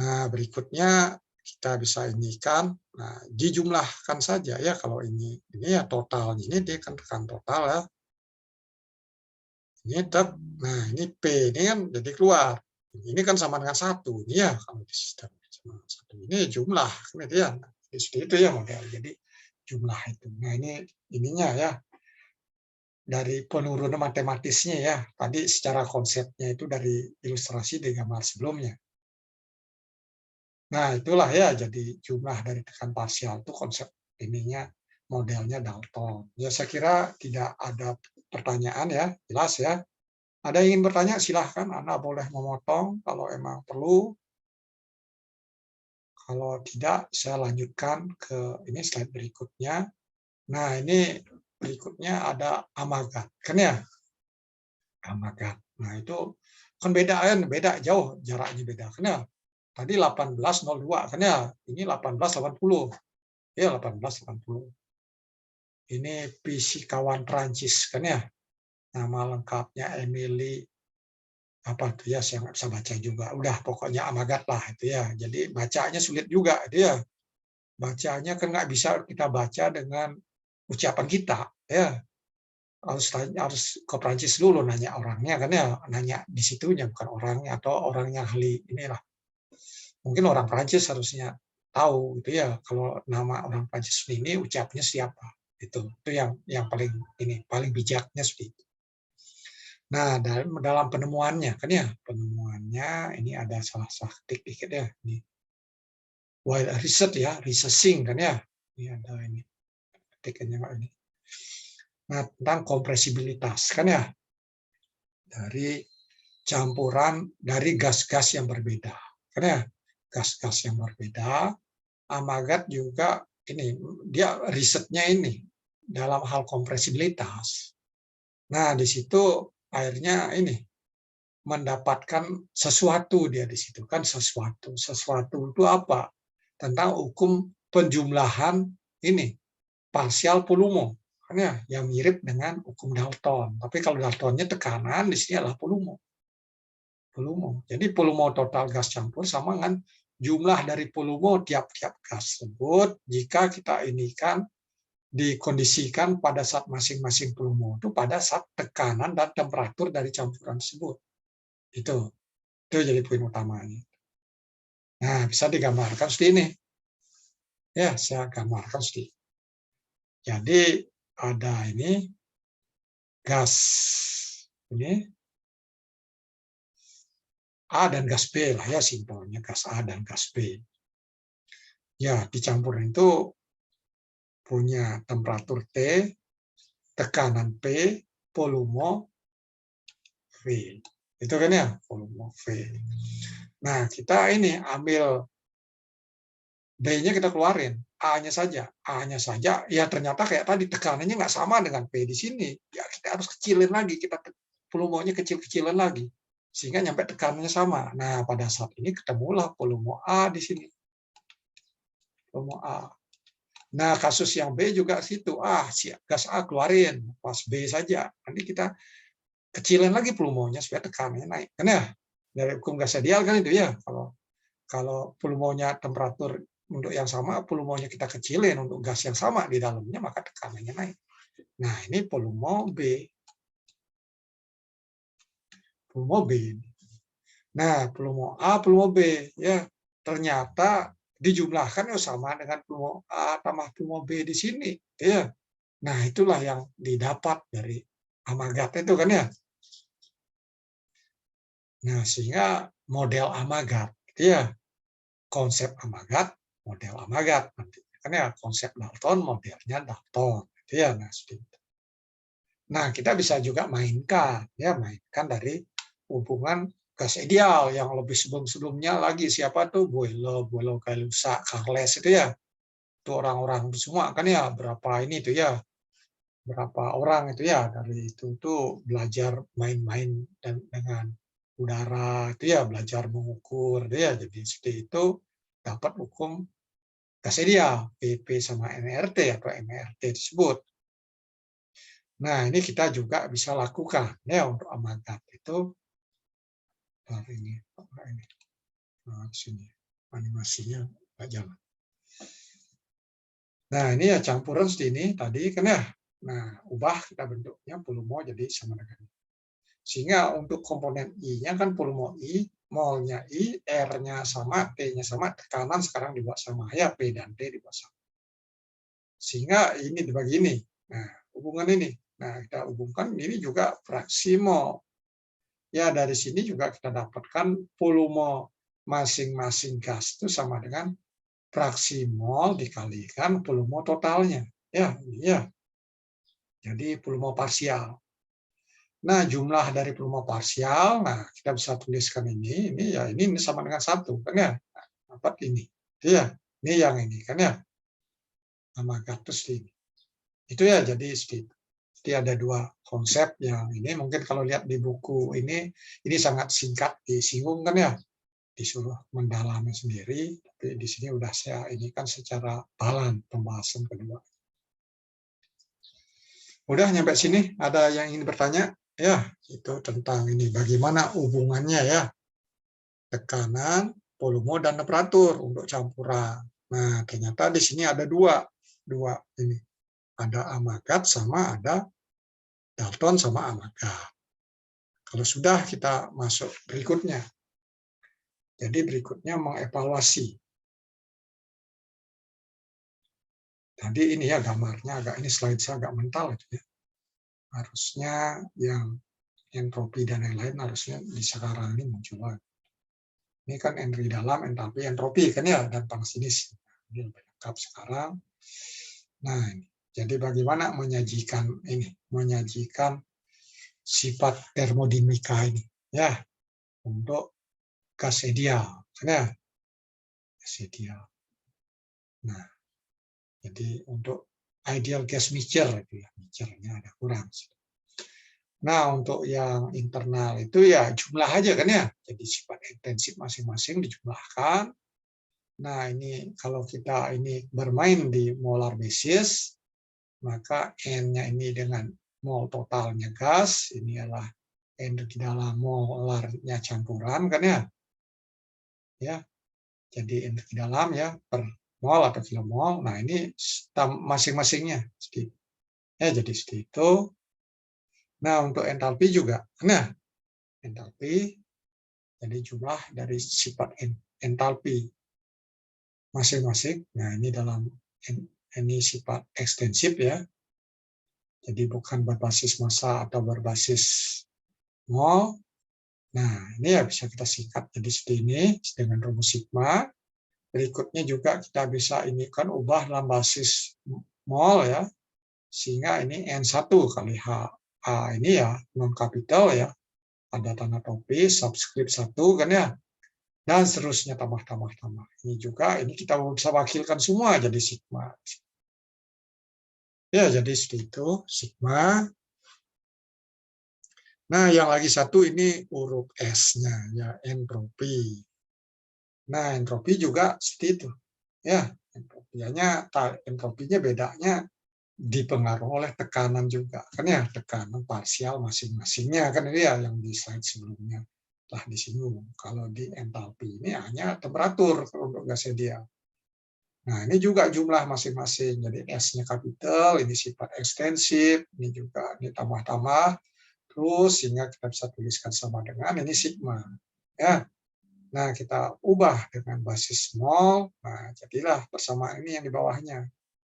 Nah berikutnya kita bisa indikan, nah dijumlahkan saja ya, kalau ini ya total ini dia kan tekan total ya, ini tetap, nah ini P ini kan jadi keluar. Ini kan sama dengan satu, ini ya kalau di sistem sama satu ini jumlah, kan itu ya. Seperti itu ya model. Jadi jumlah itu. Nah ininya ya dari penurunan matematisnya ya. Tadi secara konsepnya itu dari ilustrasi di gambar sebelumnya. Nah itulah ya, jadi jumlah dari tekan parsial itu konsep ininya modelnya Dalton. Ya saya kira tidak ada pertanyaan ya, jelas ya. Ada yang ingin bertanya silahkan, Anda boleh memotong kalau emang perlu. Kalau tidak, saya lanjutkan ke ini slide berikutnya. Nah, ini berikutnya ada amalgam, kan ya? Amalgam. Nah, itu kan beda jauh jaraknya beda, kan ya? Tadi 1802 kan ya, ini 1880. Ya, 1880. Ini fisikawan Prancis kan ya? Nama lengkapnya Emily apa tuh ya, saya nggak bisa baca juga. Udah pokoknya Amagat lah itu ya. Jadi bacanya sulit juga itu ya. Bacanya kan nggak bisa kita baca dengan ucapan kita ya. Harus ke Prancis dulu nanya orangnya kan ya, nanya di situnya bukan orangnya atau orangnya ahli inilah. Mungkin orang Prancis harusnya tahu gitu ya kalau nama orang Prancis ini ucapnya siapa. Itu yang paling bijaknya seperti itu. Nah, dalam penemuannya kan ya, penemuannya ini ada salah dikit ya. Ini while research ya, researching kan ya. Ini ada ini ketikannya ini. Nah, tentang kompresibilitas kan ya, dari campuran dari gas-gas yang berbeda. Kan ya, gas-gas yang berbeda. Amagat juga ini dia risetnya ini dalam hal kompresibilitas. Nah, di situ akhirnya ini mendapatkan sesuatu dia di situ kan sesuatu itu apa tentang hukum penjumlahan ini parsial Polomo kan ya yang mirip dengan hukum Dalton tapi kalau Daltonnya tekanan di sini adalah Polomo jadi Polomo total gas campur sama dengan jumlah dari Polomo tiap-tiap gas tersebut jika kita ini kan dikondisikan pada saat masing-masing Polomo itu pada saat tekanan dan temperatur dari campuran tersebut itu jadi poin utamanya. Nah, bisa digambarkan seperti ini. Ya, saya gambarkan seperti ini. Jadi ada ini gas ini A dan gas B lah ya simpelnya gas A dan gas B. Ya, dicampur itu punya temperatur T, tekanan P, volume V. Itu kan ya, volume V. Nah, kita ini ambil B-nya kita keluarin, A-nya saja. A-nya saja, ya ternyata kayak tadi tekanannya nggak sama dengan P di sini. Ya kita harus kecilin lagi, kita volumenya kecil-kecilan lagi. Sehingga nyampe tekanannya sama. Nah, pada saat ini ketemulah volume A di sini. Volume A. Nah, kasus yang B juga situ. Si gas A keluarin, pas B saja. Nanti kita kecilin lagi volumenya supaya tekanannya naik. Kan ya? Dari hukum gas ideal kan itu ya. Kalau volumenya temperatur untuk yang sama, volumenya kita kecilin untuk gas yang sama di dalamnya, maka tekanannya naik. Nah, ini volume B. Volume B. Nah, volume A, volume B. Ya, ternyata dijumlahkan ya sama dengan volume A tambah volume B di sini. Ya. Nah, itulah yang didapat dari Amagat itu kan ya. Nah, sehingga model Amagat, ya, konsep Amagat, model Amagat nanti. Kan ya konsep Dalton, modelnya Dalton. Ya, nah, nah, kita bisa juga mainkan dari hubungan gas ideal yang lebih sebelum-sebelumnya lagi siapa tuh Boyle, Kalusa, Charles itu ya. Itu orang-orang semua kan ya berapa ini tuh ya. Berapa orang itu ya dari itu tuh belajar main-main dan dengan udara itu ya belajar mengukur itu ya. Jadi seperti itu dapat hukum gas ideal PP sama MRT atau MRT tersebut. Nah, ini kita juga bisa lakukan ya untuk Amagat itu ini nah, sini animasinya nggak jalan. Nah, ini ya campuran seperti ini tadi kan ya. Nah, ubah kita bentuknya volume jadi sama dengan ini. Sehingga untuk komponen I-nya kan volume I, molnya I, R-nya sama, T-nya sama, tekanan sekarang dibuat sama ya, P dan T dibuat sama. Sehingga ini dibagi ini. Nah, hubungan ini. Nah, kita hubungkan ini juga fraksi mol. Ya, dari sini juga kita dapatkan volume masing-masing gas itu sama dengan fraksi mol dikalikan volume totalnya. Ya, ini ya. Jadi volume parsial. Nah, jumlah dari peluma parsial, nah kita bisa tuliskan ini ya ini sama dengan 1 kan ya. Nah, dapat ini. Iya, ini yang ini kan ya. Nama Gatus ini. Itu ya jadi Jadi ada 2 konsep yang ini mungkin kalau lihat di buku ini sangat singkat disinggung kan ya, disuruh mendalami sendiri, tapi di sini udah saya ini kan secara pembahasan kedua. Udah nyampe sini, ada yang ingin bertanya? Ya, itu tentang ini bagaimana hubungannya ya, tekanan, volume dan temperatur untuk campuran. Nah, ternyata di sini ada dua ini. Ada Amagat sama ada Dalton sama Amagat. Kalau sudah kita masuk berikutnya. Jadi berikutnya mengevaluasi. Tadi ini ya gambarnya agak ini slide saya agak mental itu ya. Harusnya yang entropi dan lain-lain harusnya di sekarang ini muncul lagi. Ini kan entry dalam, entalpi, entropi kan ya, dan panas ini lebih lengkap sekarang. Nah, jadi bagaimana menyajikan sifat termodinamika ini ya untuk gas ideal, kan ya, gas ideal. Nah, jadi untuk ideal gas mixture itu ya, mixture-nya ada kurang. Nah, untuk yang internal itu ya jumlah aja kan ya. Jadi sifat intensif masing-masing dijumlahkan. Nah, ini kalau kita ini bermain di molar basis, maka N-nya ini dengan mol totalnya gas, ini adalah N di dalam molarnya campuran kan ya. Ya. Jadi N di dalam ya per mol atau kilomol. Nah, ini masing-masingnya. Ya, jadi seperti itu. Nah, untuk entalpi juga. Nah, entalpi jadi jumlah dari sifat entalpi masing-masing. Nah, ini dalam ini sifat ekstensif ya. Jadi bukan berbasis massa atau berbasis mol. Nah, ini ya bisa kita singkat jadi seperti ini dengan rumus sigma. Berikutnya juga kita bisa ini kan ubah dalam basis mol ya. Sehingga ini N1 kali H. Ini ya non kapital ya. Ada tanda topi, subscript 1 kan ya. Dan seterusnya tambah. Ini juga ini kita bisa wakilkan semua jadi sigma. Ya, jadi seperti itu sigma. Nah, yang lagi satu ini huruf S-nya ya entropi. Nah, entropi juga seperti itu. Ya, entropinya bedanya dipengaruhi oleh tekanan juga. Kan ya, tekanan parsial masing-masingnya kan ini ya yang di slide sebelumnya telah disinggung. Kalau di entalpi ini hanya temperatur untuk gas ideal. Nah, ini juga jumlah masing-masing. Jadi S-nya kapital, ini sifat ekstensif, ini juga ditambah-tambah, terus sehingga kita bisa tuliskan sama dengan ini sigma. Ya. Nah, kita ubah dengan basis mol. Nah, jadilah persamaan ini yang di bawahnya.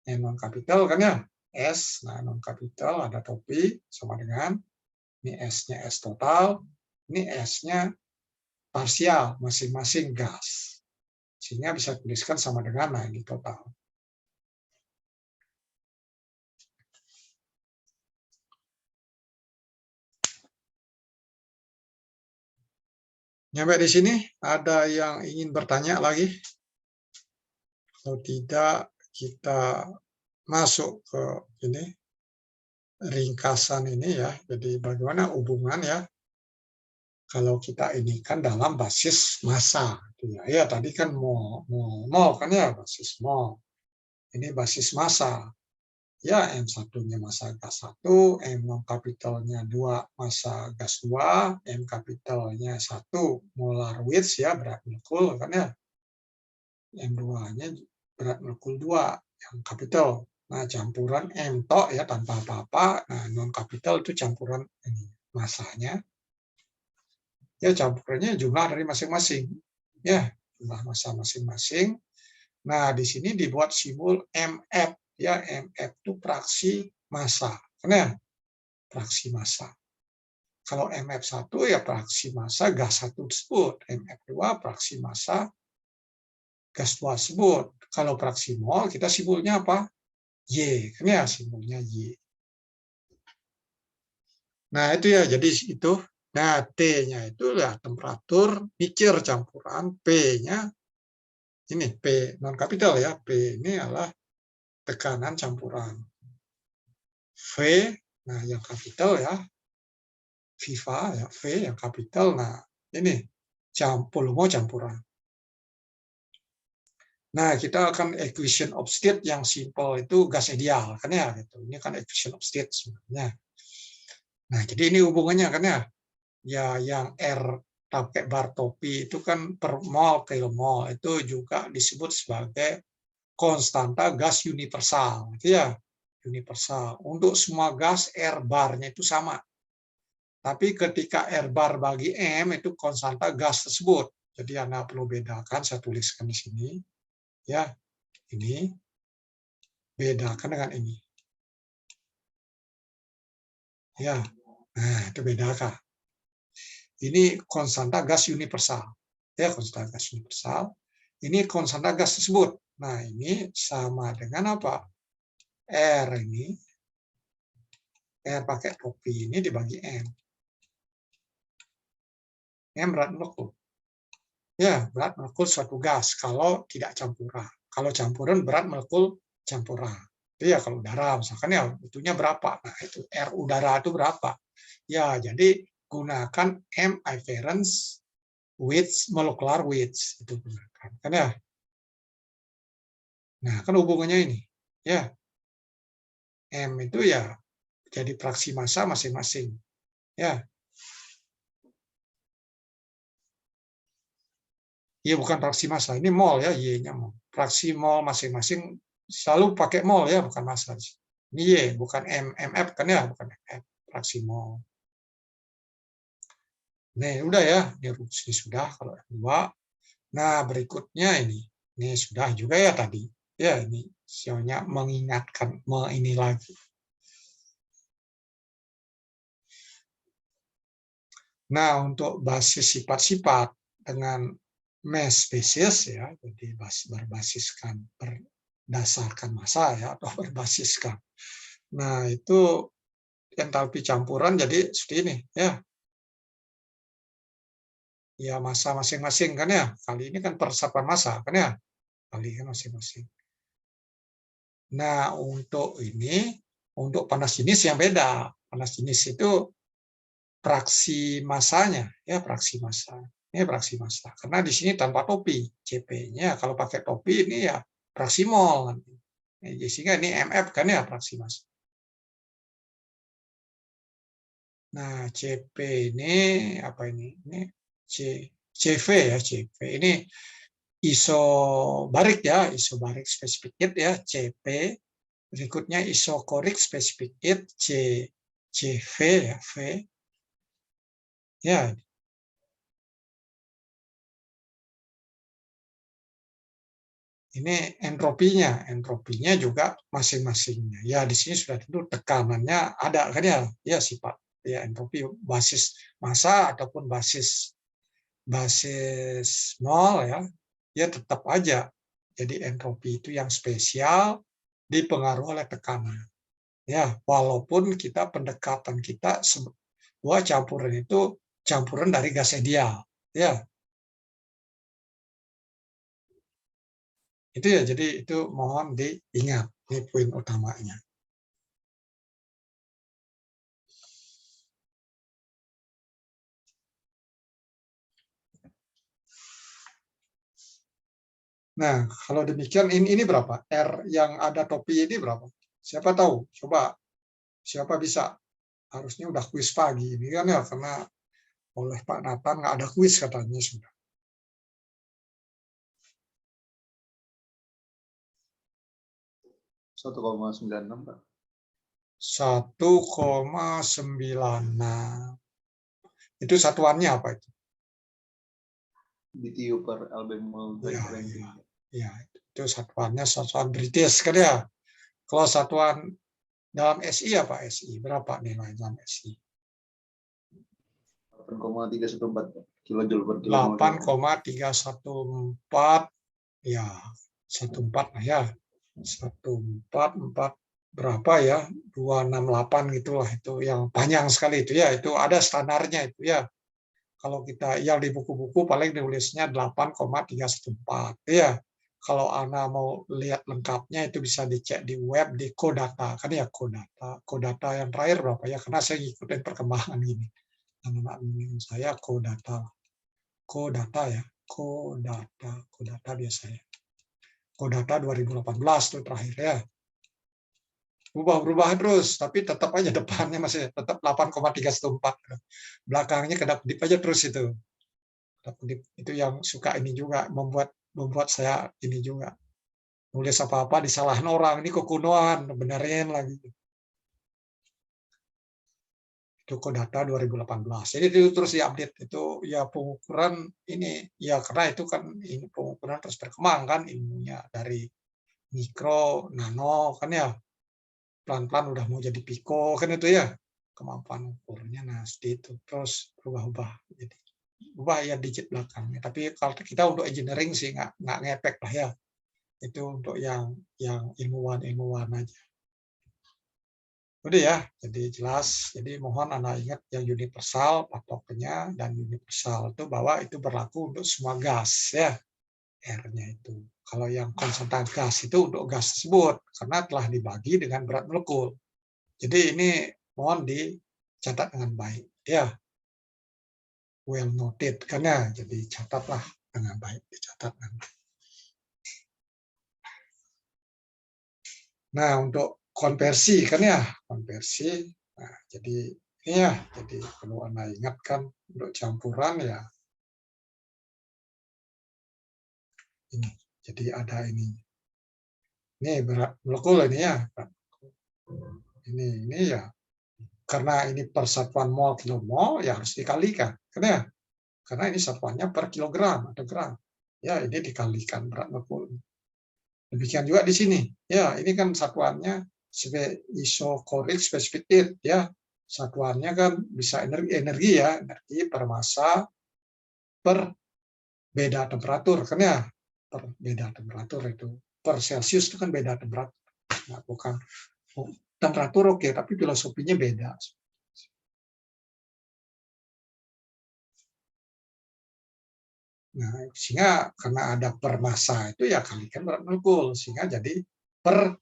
Yang non kapital kan ya, S. Nah, non kapital ada topi sama dengan ini S-nya S total, ini S-nya parsial masing-masing gas. Sehingga bisa tuliskan sama dengan nah ini total. Nyampe di sini, ada yang ingin bertanya lagi? Kalau tidak, kita masuk ke ini ringkasan ini ya. Jadi bagaimana hubungan ya kalau kita ini kan dalam basis massa. Ya tadi kan mol kan ya basis mol. Ini basis massa. Ya M1-nya massa gas 1, M non kapitalnya 2 massa gas 2, M kapitalnya 1 molar Width ya berat molekul kan ya. M2-nya berat molekul 2 yang kapital. Nah, campuran M tok ya tanpa apa-apa. Nah, non kapital itu campuran ini masanya. Ya, campurannya jumlah dari masing-masing. Ya, jumlah massa masing-masing. Nah, di sini dibuat simbol MF. Ya, MF itu fraksi massa. Karena fraksi massa. Kalau MF1 ya fraksi massa gas 1 tersebut. MF2 fraksi massa gas 2 tersebut. Kalau fraksi mol kita simbolnya apa? Y. Kan ya simbolnya Y. Nah, itu ya, jadi itu. Nah, T-nya itu ya temperatur mixture campuran, P-nya ini P non kapital ya, P ini adalah tekanan campuran. V, nah yang kapital ya, Viva ya, V yang kapital. Nah, ini volume campuran. Nah, kita akan equation of state yang simple itu gas ideal kan ya gitu. Ini kan equation of state sebenarnya. Nah, jadi ini hubungannya kan ya. Ya, yang R pakai bar topi itu kan per mol kilomol itu juga disebut sebagai konstanta gas universal, gitu ya. Universal. Untuk semua gas R barnya itu sama. Tapi ketika R bar bagi M itu konstanta gas tersebut. Jadi Anda perlu bedakan, saya tuliskan di sini. Ya, ini bedakan dengan ini. Ya, nah itu bedakan. Ini konstanta gas universal. Ya, konstanta gas universal. Ini konstanta gas tersebut. Nah, ini sama dengan apa? R ini, R pakai topi ini dibagi M. M berat molekul. Ya, berat molekul suatu gas kalau tidak campuran. Kalau campuran berat molekul campuran. Itu ya kalau udara misalkan ya itunya berapa? Nah, itu R udara itu berapa? Ya, jadi gunakan M inference with molecular weight itu gunakan. Kan ya? Nah, kan hubungannya ini. Ya, M itu ya jadi fraksi massa masing-masing. Ya, iya bukan fraksi massa, ini mol ya, Y-nya mol. Fraksi mol masing-masing selalu pakai mol ya, bukan massa. Ini Y, bukan MF kan ya, bukan MF, fraksi mol. Nih, udah ya, ini sudah kalau dua. Nah, berikutnya ini sudah juga ya tadi. Ya, ini sionya mengingatkan, ini lagi. Nah, untuk basis sifat-sifat dengan mass species ya, jadi berbasiskan berdasarkan massa ya atau berbasiskan. Nah, itu entalpi campuran jadi seperti ini ya. Ya massa masing-masing kan ya. Kali ini kan persatuan massa kan ya. Kali kan masing-masing. Nah, untuk ini untuk panas jenis yang beda. Panas jenis itu fraksi massanya ya, fraksi massa. Ini fraksi massa. Karena di sini tanpa topi, CP-nya kalau pakai topi ini ya fraksi mol. Sehingga ini MF kan ya, fraksi massa. Nah, CP ini apa ini? Ini CV ya, CV. Ini isobarik ya, isobarik specific heat ya, CP. Berikutnya isokorik specific heat, CV ya, V. Ya, ini entropinya juga masing-masingnya. Ya, di sini sudah tentu tekanannya ada kan ya, ya sifat ya entropi basis massa ataupun basis nol ya, ya tetap aja. Jadi entropi itu yang spesial dipengaruhi oleh tekanan. Ya, walaupun kita pendekatan kita sebuah campuran itu campuran dari gas ideal. Ya, itu ya. Jadi itu mohon diingat. Ini poin utamanya. Nah, kalau demikian ini berapa? R yang ada topi ini berapa? Siapa tahu? Coba. Siapa bisa? Harusnya udah kuis pagi ini kan ya, karena oleh Pak Nathan nggak ada kuis katanya sudah. 1,96 Pak. 1,96. Itu satuannya apa itu? BTU per albemol Ya, ya, ya, itu satuannya satuan British kan ya. Kalau satuan dalam SI apa SI? Berapa nilai dalam SI? 8,314 kilojoule per kilomol. 8,314 ya 14 lah ya 1444 berapa ya, 268 gitulah, itu yang panjang sekali itu ya, itu ada standarnya itu ya. Kalau kita yang di buku-buku paling ditulisnya 8,314 ya. Kalau Ana mau lihat lengkapnya itu bisa dicek di web di Kodata kan ya, Kodata. Kodata yang terakhir berapa ya? Karena saya ngikutin perkembangan gini. Anak bimbing saya Kodata. Kodata ya, Kodata biasanya. Kodata 2018 tuh terakhir ya. Berubah-ubah terus, tapi tetap aja depannya masih tetap 8,314. Belakangnya kedap-kedip aja terus itu. Kedap-kedip itu yang suka ini juga membuat saya ini juga. Nulis apa-apa disalahin orang, ini kekunoan, benerin lagi. Itu Kodata 2018. Jadi itu terus diupdate itu ya pengukuran ini ya karena itu kan ini pengukuran terus berkembang kan ilmunya dari mikro, nano kan ya. Pelan-pelan udah mau jadi piko kan itu ya kemampuan ukurnya. Nah seperti itu terus berubah-ubah jadi ubah ya digit belakangnya. Tapi kalau kita untuk engineering sih nggak ngepek lah ya, itu untuk yang ilmuwan aja. Udah ya, jadi jelas. Jadi mohon Anda ingat yang universal patokannya, dan universal itu bahwa itu berlaku untuk semua gas ya, R-nya itu. Kalau yang konsentrat gas itu untuk gas tersebut karena telah dibagi dengan berat molekul. Jadi ini mohon dicatat dengan baik ya. Well noted kan ya, jadi catatlah dengan baik, dicatat dengan baik. Nah, untuk konversi kan ya, konversi. Nah, jadi ini ya, jadi perlu Anda ingatkan untuk campuran ya. Ini, jadi ada ini. Ini berat molekul ini ya. Ini ya. Karena ini persatuan mol kilomol ya harus dikalikan, kan ya? Karena ini satuannya per kilogram atau gram. Ya, ini dikalikan berat molekul. Demikian juga di sini. Ya, ini kan satuannya isokorik spesifik ya. Satuannya kan bisa energi ya, energi per massa per beda temperatur kan ya. Per beda temperatur itu. Per Celsius itu kan beda temperatur. Nah, bukan temperatur oke, tapi filosofinya beda. Nah, sehingga karena ada per massa itu ya kalikan berat molekul, sehingga jadi per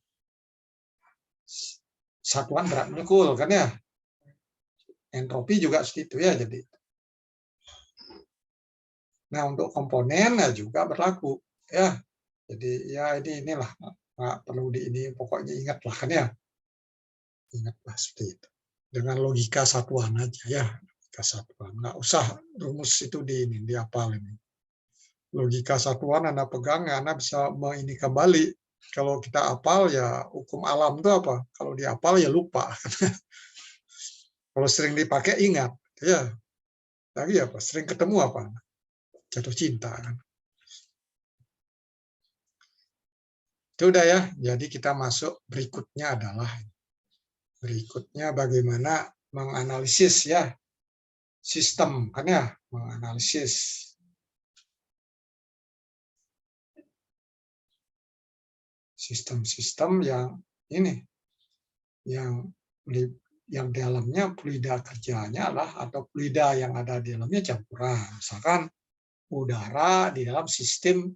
satuan berat molekul kan ya. Entropi juga seperti itu ya jadi. Nah, untuk komponen ya juga berlaku ya. Jadi ya inilah nggak perlu ini pokoknya ingatlah kan ya. Ingatlah seperti itu. Dengan logika satuan aja ya, logika satuan. Nggak usah rumus itu dihafal ini. Logika satuan Anda pegang, Anda bisa ini kembali. Kalau kita hafal ya hukum alam itu apa? Kalau dihafal ya lupa. Kalau sering dipakai ingat, ya. Lagi apa? Sering ketemu apa? Jatuh cinta kan. Itu udah ya. Jadi kita masuk berikutnya adalah bagaimana menganalisis ya sistem kan ya, menganalisis sistem-sistem yang ini yang dalamnya fluida kerjanya atau fluida yang ada di dalamnya campuran. Misalkan udara di dalam sistem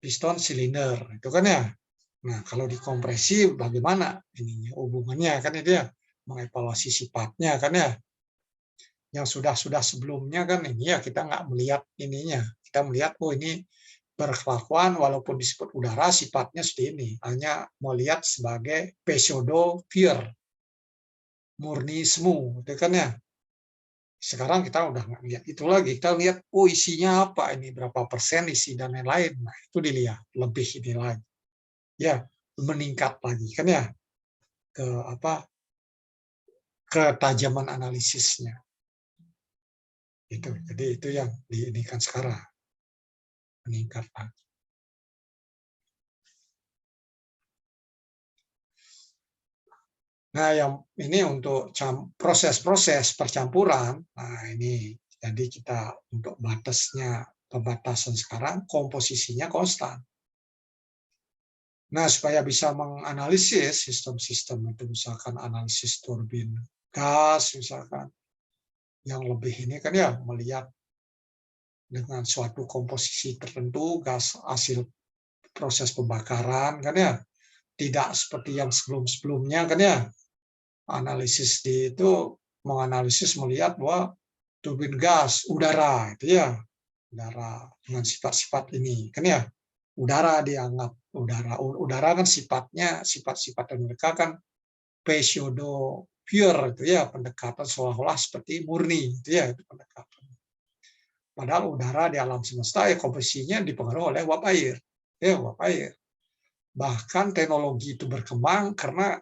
piston silinder itu kan ya. Nah, kalau dikompresi bagaimana ininya hubungannya kan itu ya, mengevaluasi sifatnya kan ya. Yang sudah sebelumnya kan ini ya kita nggak melihat ininya. Kita melihat oh ini berkelakuan walaupun disebut udara sifatnya seperti ini. Hanya melihat sebagai pseudo pure murni semu itu kan ya. Sekarang kita udah nggak lihat itu lagi, kita lihat oh isinya apa ini, berapa persen isi dan lain-lain. Nah itu dilihat lebih ini lagi ya, meningkat lagi kan ya ke ketajaman analisisnya itu. Jadi itu yang diinikan sekarang, meningkat lagi. Nah, yang ini untuk proses-proses percampuran. Nah, ini jadi kita untuk pembatasan sekarang komposisinya konstan. Nah, supaya bisa menganalisis sistem-sistem itu, misalkan analisis turbin gas, misalkan yang lebih ini kan ya, melihat dengan suatu komposisi tertentu gas hasil proses pembakaran kan ya, tidak seperti yang sebelum-sebelumnya kan ya. Analisis di itu menganalisis melihat bahwa turbin gas udara itu ya, udara dengan sifat-sifat ini kan ya. Udara dianggap udara kan sifatnya sifat-sifat mereka kan pseudo pure itu ya, pendekatan seolah-olah seperti murni itu ya, itu pendekatan. Padahal udara di alam semesta ya komposisinya dipengaruhi oleh uap air. Ya, uap air. Bahkan teknologi itu berkembang karena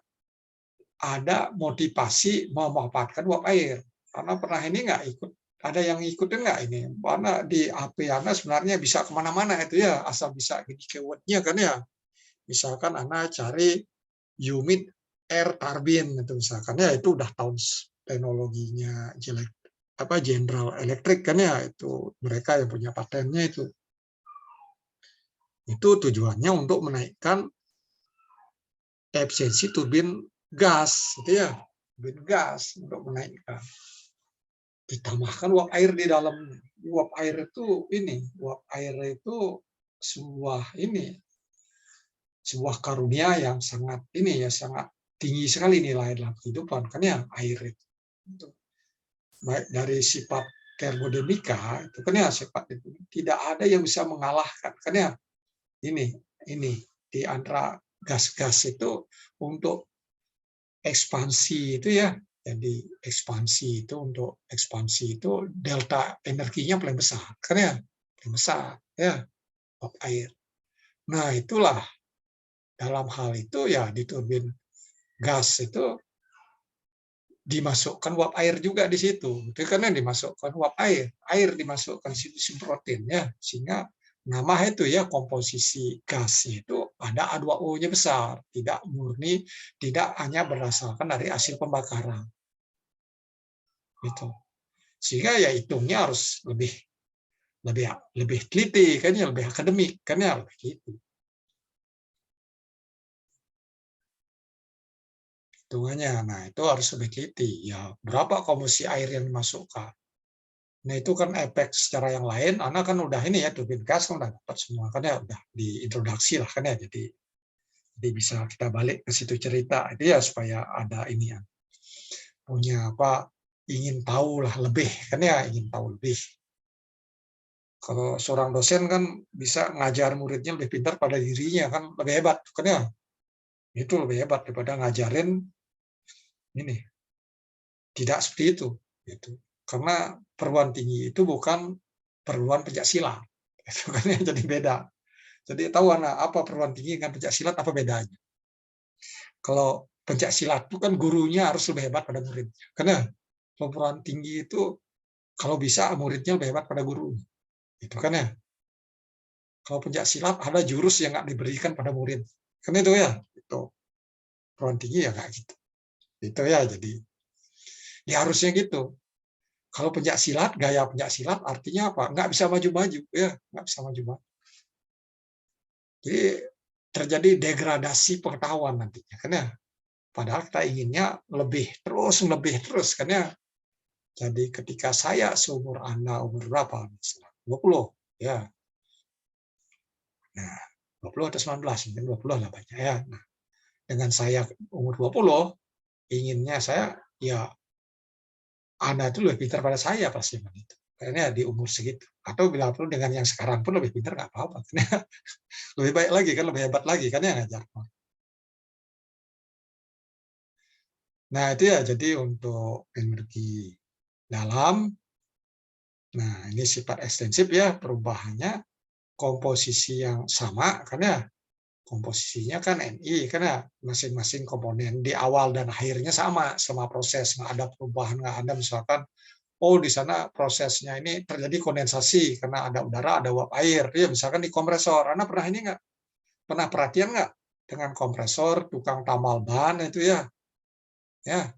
ada motivasi memanfaatkan uap air. Karena pernah ini nggak ikut, ada yang ngikutin nggak ini? Karena di HP Anda sebenarnya bisa kemana-mana itu ya, asal bisa gini keyword-nya kan ya. Misalkan Anda cari humid air turbine itu misalkan ya, itu udah tahun teknologinya jelek apa General Electric kan ya, itu mereka yang punya patennya itu. Itu tujuannya untuk menaikkan efisiensi turbin gas, gitu ya, turbin gas untuk menaikkan. Ditambahkan uap air di dalamnya. Uap air itu ini, uap air itu sebuah karunia yang sangat ini ya, sangat tinggi sekali nilai dalam kehidupan kan ya, air itu. Baik dari sifat termodinamika itu kan ya, sifat itu tidak ada yang bisa mengalahkan kan ya. Ini di antara gas-gas itu untuk ekspansi itu ya, jadi ekspansi itu untuk ekspansi itu delta energinya paling besar kan ya, paling besar ya, uap air. Nah itulah dalam hal itu ya di turbin gas itu dimasukkan uap air juga di situ, itu karena dimasukkan uap air dimasukkan situ disemprotin ya, sehingga nama itu ya komposisi gas itu ada H2O-nya besar, tidak murni, tidak hanya berdasarkan dari hasil pembakaran. Gitu. Sehingga ya hitungnya harus lebih lebih teliti kan ya, lebih akademik kan ya, lebih gitu. Hitungannya, nah itu harus lebih teliti. Ya berapa komposisi air yang dimasukkan. Nah itu kan efek secara yang lain, Anda kan udah ini ya, turbin gas kan udah dapat semua kan ya, udah diintroduksi lah kan ya, jadi bisa kita balik ke situ cerita itu ya, supaya ada ini ya, punya apa, ingin tahu lah lebih kan ya, ingin tahu lebih. Kalau seorang dosen kan bisa ngajar muridnya lebih pintar pada dirinya kan, lebih hebat kan ya, itu lebih hebat daripada ngajarin ini. Tidak seperti itu gitu. Karena perguruan tinggi itu bukan perguruan pencaksilat itu kan ya, jadi beda. Jadi tahu anak apa perguruan tinggi dengan pencaksilat, apa bedanya? Kalau pencaksilat itu kan gurunya harus lebih hebat pada muridnya. Karena perguruan tinggi itu kalau bisa muridnya lebih hebat pada gurunya. Itu kan ya. Kalau pencaksilat ada jurus yang nggak diberikan pada murid. Kan itu ya. Itu perguruan tinggi ya nggak gitu. Itu ya, jadi ya harusnya gitu. Kalau pencaksilat, gaya pencaksilat artinya apa? Nggak bisa maju-maju, ya, nggak bisa maju-maju. Jadi terjadi degradasi pengetahuan nantinya, kan ya. Padahal kita inginnya lebih terus, kan ya. Jadi ketika saya seumur Anda umur berapa? 20, ya. Nah, 20 atau 19, mungkin 20 lah banyak ya. Nah, dengan saya umur 20, inginnya saya ya Anda itu lebih pintar pada saya pasti begitu. Kayaknya di umur segitu. Atau bila perlu dengan yang sekarang pun lebih pintar nggak apa-apa. Lebih baik lagi kan, lebih hebat lagi kan ya ngajar. Nah itu ya, jadi untuk energi dalam, nah ini sifat ekstensif ya, perubahannya komposisi yang sama kan ya, komposisinya kan Ni kan ya, masing-masing komponen di awal dan akhirnya sama selama proses, nggak ada perubahan, nggak ada misalkan oh di sana prosesnya ini terjadi kondensasi karena ada udara, ada uap air. Ya misalkan di kompresor, Anda pernah ini nggak? Pernah perhatian nggak dengan kompresor, tukang tambal ban itu ya? Ya,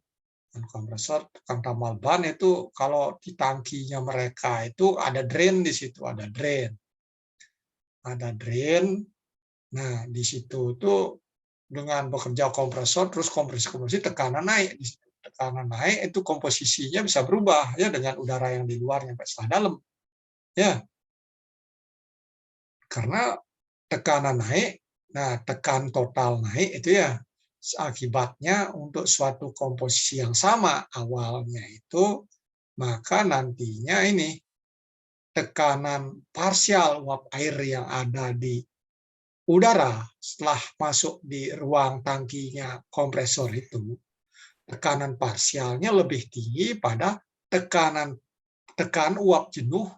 dan kompresor, tukang tambal ban itu kalau di tangkinya mereka itu ada drain di situ, ada drain. Ada drain, Nah, di situ tuh dengan bekerja kompresor, terus kompresi tekanan naik. Tekanan naik itu komposisinya bisa berubah ya dengan udara yang di luar sampai setengah dalam. Ya, karena tekanan naik, nah tekan total naik itu ya akibatnya untuk suatu komposisi yang sama awalnya itu, maka nantinya ini tekanan parsial uap air yang ada di udara setelah masuk di ruang tangkinya kompresor itu, tekanan parsialnya lebih tinggi pada tekan uap jenuh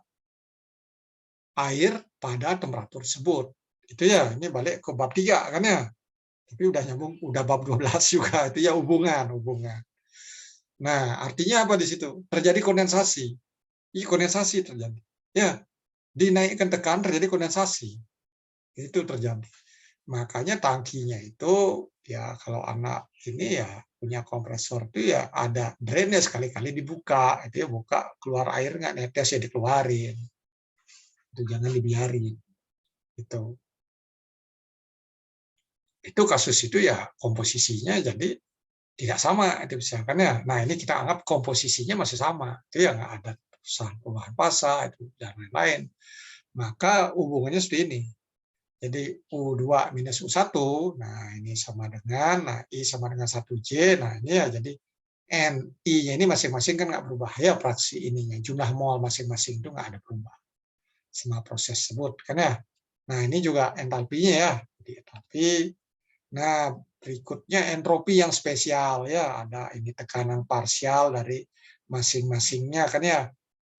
air pada temperatur tersebut. Itu ya, ini balik ke bab 3 kan ya. Tapi udah nyambung, udah bab 12 juga. Itu ya hubungan. Nah, artinya apa di situ? Terjadi kondensasi. Ini kondensasi terjadi. Ya, dinaikkan tekan terjadi kondensasi. Itu terjadi. Makanya tangkinya itu ya kalau anak ini ya punya kompresor itu ya ada drainnya sekali-kali dibuka, itu ya buka keluar air nggak netes ya dikeluarin. Itu jangan dibiarin. Itu. Itu kasus itu ya komposisinya jadi tidak sama itu misalkan ya. Nah ini kita anggap komposisinya masih sama, itu ya nggak ada perubahan fasa itu dan lain-lain. Maka hubungannya seperti ini. Jadi U2 minus U1, nah ini sama dengan, nah I sama dengan 1J, nah ini ya jadi NI-nya ini masing-masing kan nggak berubah ya fraksi ininya, jumlah mol masing-masing itu nggak ada berubah sama proses tersebut kan ya. Nah ini juga entalpinya ya, jadi entalpi. Nah, berikutnya entropi yang spesial ya, ada ini tekanan parsial dari masing-masingnya kan ya.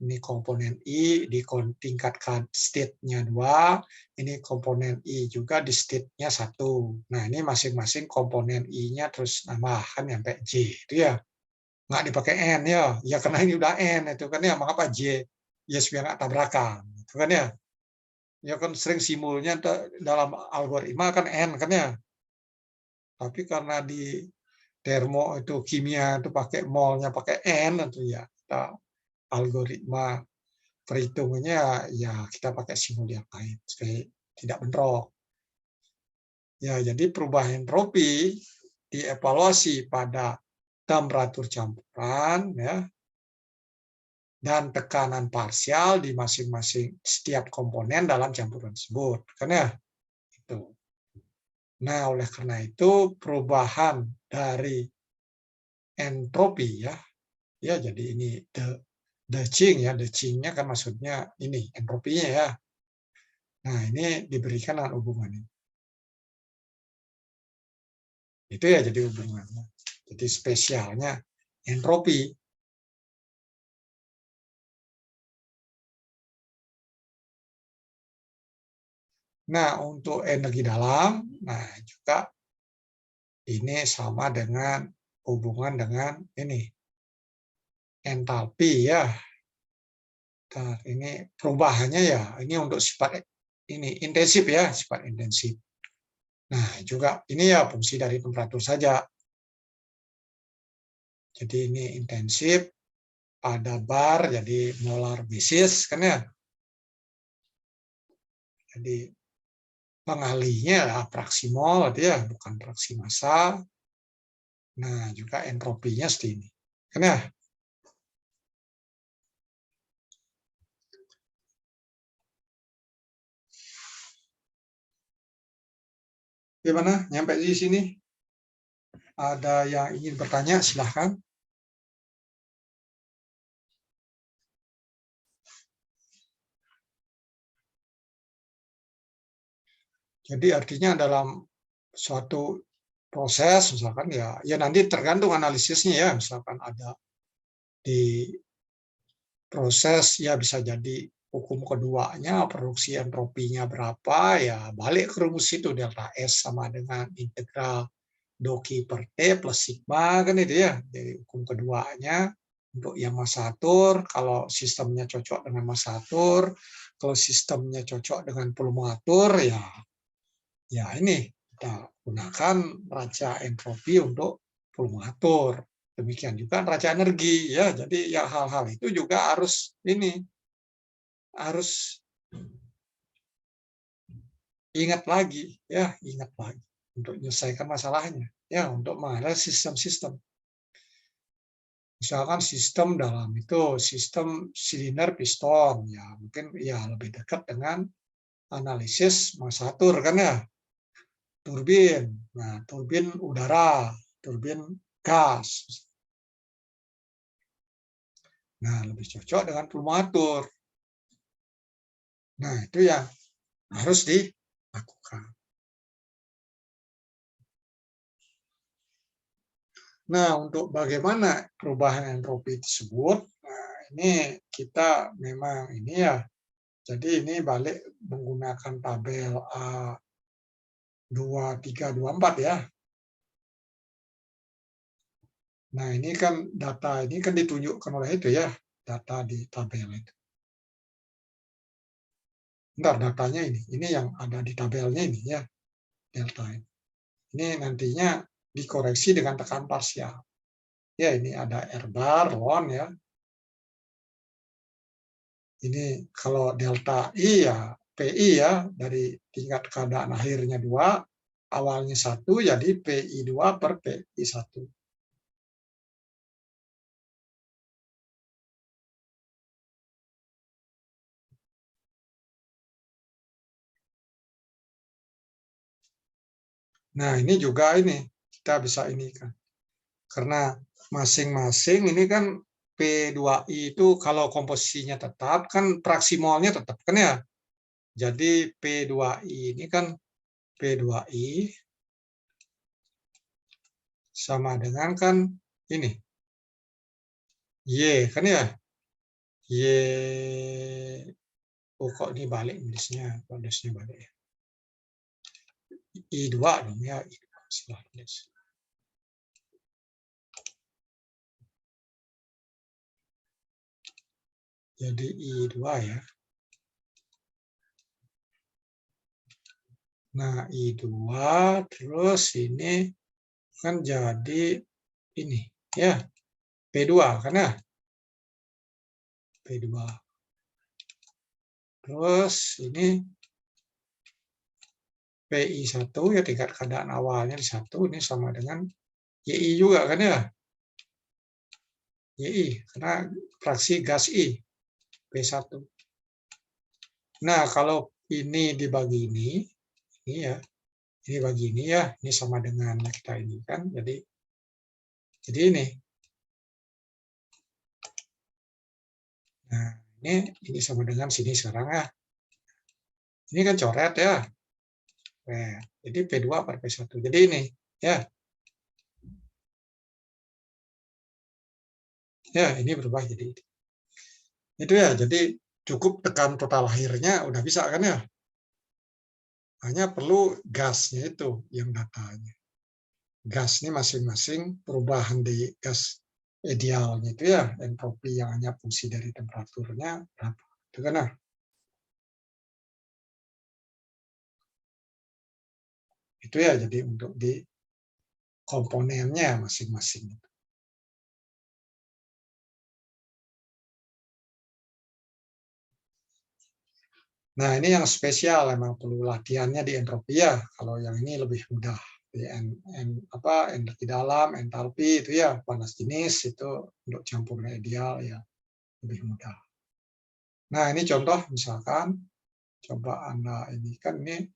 Ini komponen I ditingkatkan state-nya 2, ini komponen I juga di state-nya 1. Nah, ini masing-masing komponen I-nya terus nambahkan sampai J itu ya. Nggak dipakai N ya. Ya karena ini udah N itu kan ya, mengapa J? Ya supaya nggak tabrakan. Itu kan ya. Ya kan sering simulnya dalam algoritma kan N kan ya. Tapi karena di termo itu kimia itu pakai molnya pakai N tentu ya kita algoritma perhitungannya ya kita pakai simbol yang lain supaya tidak bentrok. Ya, jadi perubahan entropi dievaluasi pada temperatur campuran ya dan tekanan parsial di masing-masing setiap komponen dalam campuran tersebut. Kan ya? Itu. Nah, oleh karena itu perubahan dari entropi ya, ya jadi ini Decing ya, decingnya kan maksudnya ini entropinya ya. Nah ini diberikan dengan hubungan ini. Itu ya jadi hubungannya. Jadi spesialnya entropi. Nah untuk energi dalam, nah juga ini sama dengan hubungan dengan ini entalpi ya. Nah, ini perubahannya ya, ini untuk sifat ini intensif ya, sifat intensif. Nah juga ini ya fungsi dari temperatur saja. Jadi ini intensif, ada bar, jadi molar basis kan ya. Jadi pengalinya adalah fraksi mol, ya, bukan fraksi massa. Nah juga entropinya seperti ini. Kan ya? Gimana? Nyampe di sini? Ada yang ingin bertanya? Silahkan. Jadi artinya dalam suatu proses, misalkan ya nanti tergantung analisisnya ya, misalkan ada di proses ya bisa jadi hukum keduanya produksi entropinya berapa ya balik ke rumus itu delta S sama dengan integral doki per T plus sigma kan itu ya. Jadi hukum keduanya untuk yang massa atur kalau sistemnya cocok dengan massa atur, kalau sistemnya cocok dengan volume atur ya ini kita gunakan raca entropi untuk volume atur. Demikian juga raca energi ya. Jadi ya hal-hal itu juga harus ini harus ingat lagi, ya ingat lagi untuk menyelesaikan masalahnya, ya untuk menganalisis sistem-sistem. Misalkan sistem dalam itu sistem silinder piston, ya mungkin ya lebih dekat dengan analisis masatur kan ya, turbin. Nah, turbin udara, turbin gas. Nah, lebih cocok dengan pulmatur. Nah, itu yang harus dilakukan. Nah, untuk bagaimana perubahan entropi tersebut, nah ini kita memang ini ya, jadi ini balik menggunakan tabel A2324 ya. Nah, ini kan data ini kan ditunjukkan oleh itu ya, data di tabel itu. Bentar, datanya ini yang ada di tabelnya ini ya, delta ini. Ini nantinya dikoreksi dengan tekan parsial. Ya, ini ada R bar, lon ya. Ini kalau delta I ya PI ya, dari tingkat keadaan akhirnya 2, awalnya 1, jadi PI2 per PI1. Nah, ini juga ini, kita bisa ini kan. Karena masing-masing ini kan P2I itu kalau komposisinya tetap, kan praksimolnya tetap kan ya. Jadi P2I ini kan P2I sama dengan kan ini, Y kan ya. Y, oh kok ini balik nulisnya balik ya. I2 dong ya, I2 salah tulis. Jadi I2 ya. Nah, I2 terus ini kan jadi ini ya, P2 kan ya. P2. Terus ini PI1 ya, tingkat keadaan awalnya di 1, ini sama dengan YI juga kan ya. YI karena fraksi gas I P1. Nah, kalau ini dibagi ini ya, ini bagi ini ya, ini sama dengan kita ini kan, jadi ini. Nah, ini sama dengan sini sekarang ya. Ini kan coret ya. Nah, jadi P2 per P1. Jadi ini ya. Ya, ini berubah jadi itu. Itu ya, jadi cukup tekan total akhirnya udah bisa kan ya. Hanya perlu gasnya itu yang datanya. Gas ini masing-masing perubahan di gas idealnya itu ya, entropi yang hanya fungsi dari temperaturnya berapa. Itu kan ya. Itu ya, jadi untuk di komponennya masing-masing. Nah, ini yang spesial, memang perlu latihannya di entropi ya. Kalau yang ini lebih mudah. Di energi dalam, entalpi itu ya, panas jenis itu untuk campurnya ideal ya lebih mudah. Nah, ini contoh misalkan, coba Anda ini kan ini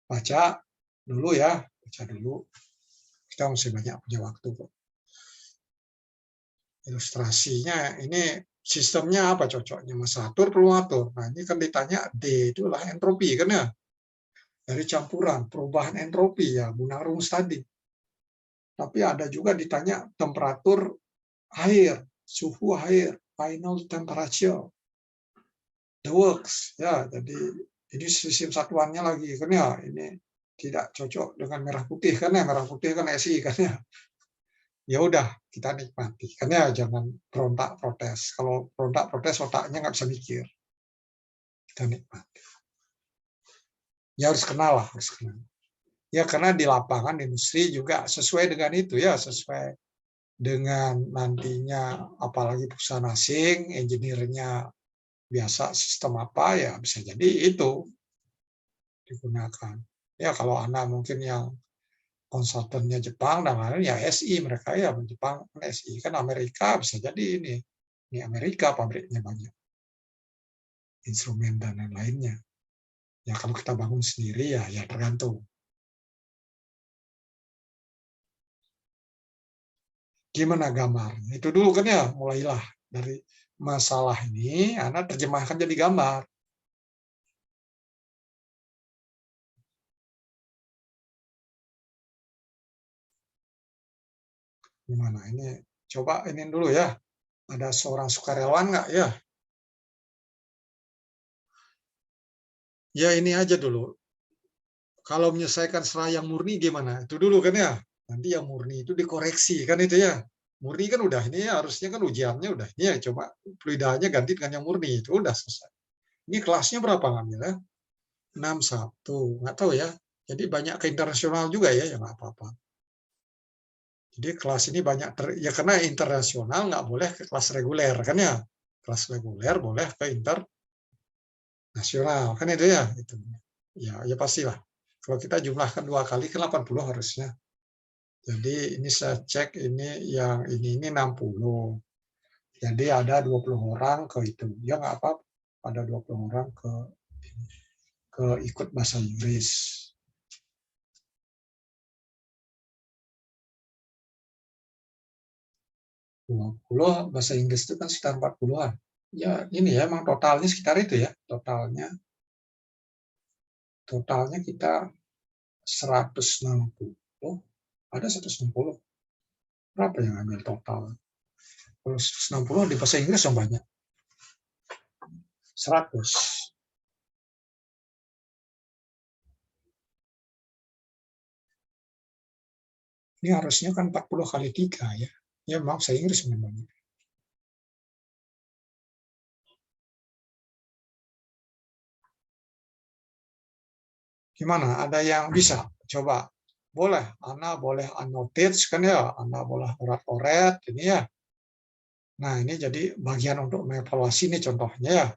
baca dulu ya, baca dulu. Kita masih banyak punya waktu kok. Ilustrasinya ini sistemnya apa cocoknya, masatur, pulmatur. Nah, ini kan ditanya D itulah entropi kan ya. Dari campuran, perubahan entropi ya, guna rumus tadi. Tapi ada juga ditanya temperatur air, suhu air, final temperature, the works ya. Jadi ini sistem satuannya lagi kan ya, ini tidak cocok dengan merah putih kan ya, merah putih kan SI kan ya. Ya udah, kita nikmati kan ya, jangan berontak protes. Kalau berontak protes otaknya nggak bisa mikir. Kita nikmati. Ya harus kenal lah, harus kenal. Ya karena di lapangan industri juga sesuai dengan itu ya, sesuai dengan nantinya, apalagi perusahaan asing, engineer-nya biasa sistem apa ya bisa jadi itu. digunakan. Ya kalau Anda mungkin yang konsultannya Jepang dan lain ya SI, mereka ya Jepang kan SI, kan Amerika bisa jadi ini Amerika pabriknya banyak instrumen dan lain-lainnya. Ya kalau kita bangun sendiri ya tergantung. Gimana gambarnya? Itu dulu kan ya, mulailah dari masalah ini, Anda terjemahkan jadi gambar. Gimana ini? Coba ini dulu ya. Ada seorang sukarelawan nggak ya? Ya ini aja dulu. Kalau menyelesaikan serayang murni gimana? Itu dulu kan ya. Nanti yang murni itu dikoreksi kan itu ya. Murni kan udah ini ya, harusnya kan ujiannya udah ini ya, coba fluidanya ganti dengan yang murni itu udah selesai. Ini kelasnya berapa ngambilnya? 61, nggak tahu ya. Jadi banyak ke internasional juga ya nggak apa-apa. Jadi kelas ini banyak ya karena internasional nggak boleh ke kelas reguler kan ya. Kelas reguler boleh ke internasional kan itu ya. Itu. Ya pastilah. Kalau kita jumlahkan 2 kali ke 80 harusnya. Jadi ini saya cek ini yang ini 60. Jadi ada 20 orang ke itu. Ya nggak apa-apa. Ada 20 orang ke ikut bahasa Inggris. 20 bahasa Inggris itu kan sekitar 40-an. Ya ini ya emang totalnya sekitar itu ya. Totalnya kita 160. Ada 160. Berapa yang ambil total? Kalau 160 di bahasa Inggris yang banyak. 100. Ini harusnya kan 40 kali 3 ya. Ya maaf saya Inggris memang. Gimana? Ada yang bisa? Coba. Boleh. Anda boleh annotate kan ya. Anda boleh oret-oret ini ya. Nah ini jadi bagian untuk mengevaluasi ini contohnya ya.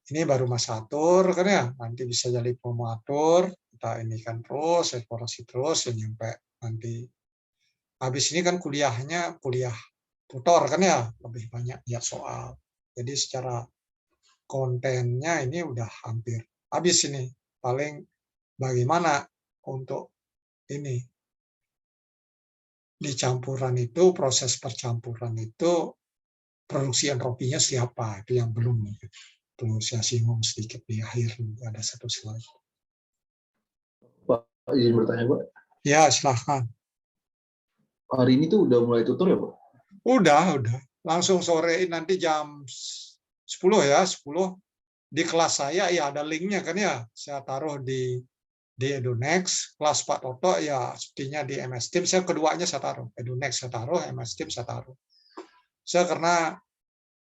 Ini baru Mas atur kan ya. Nanti bisa jadi pematur. Kita ini kan terus, eksplorasi terus sampai nanti habis ini kan kuliahnya kuliah tutor kan ya, lebih banyak lihat soal. Jadi secara kontennya ini udah hampir habis ini. Paling bagaimana untuk ini di campuran itu, proses percampuran itu produksi entropinya siapa, itu yang belum. Perlu saya singgung sedikit di akhir, ada satu slide. Pak, izin bertanya, Pak. Ya, silahkan. Hari ini tuh udah mulai tutor ya, Pak? Udah. Langsung sore nanti jam 10 ya, 10 di kelas saya ya ada linknya kan ya. Saya taruh di EduNext, kelas Pak Toto ya sepertinya di MS Teams. Saya keduanya saya taruh. EduNext saya taruh, MS Teams saya taruh. Saya karena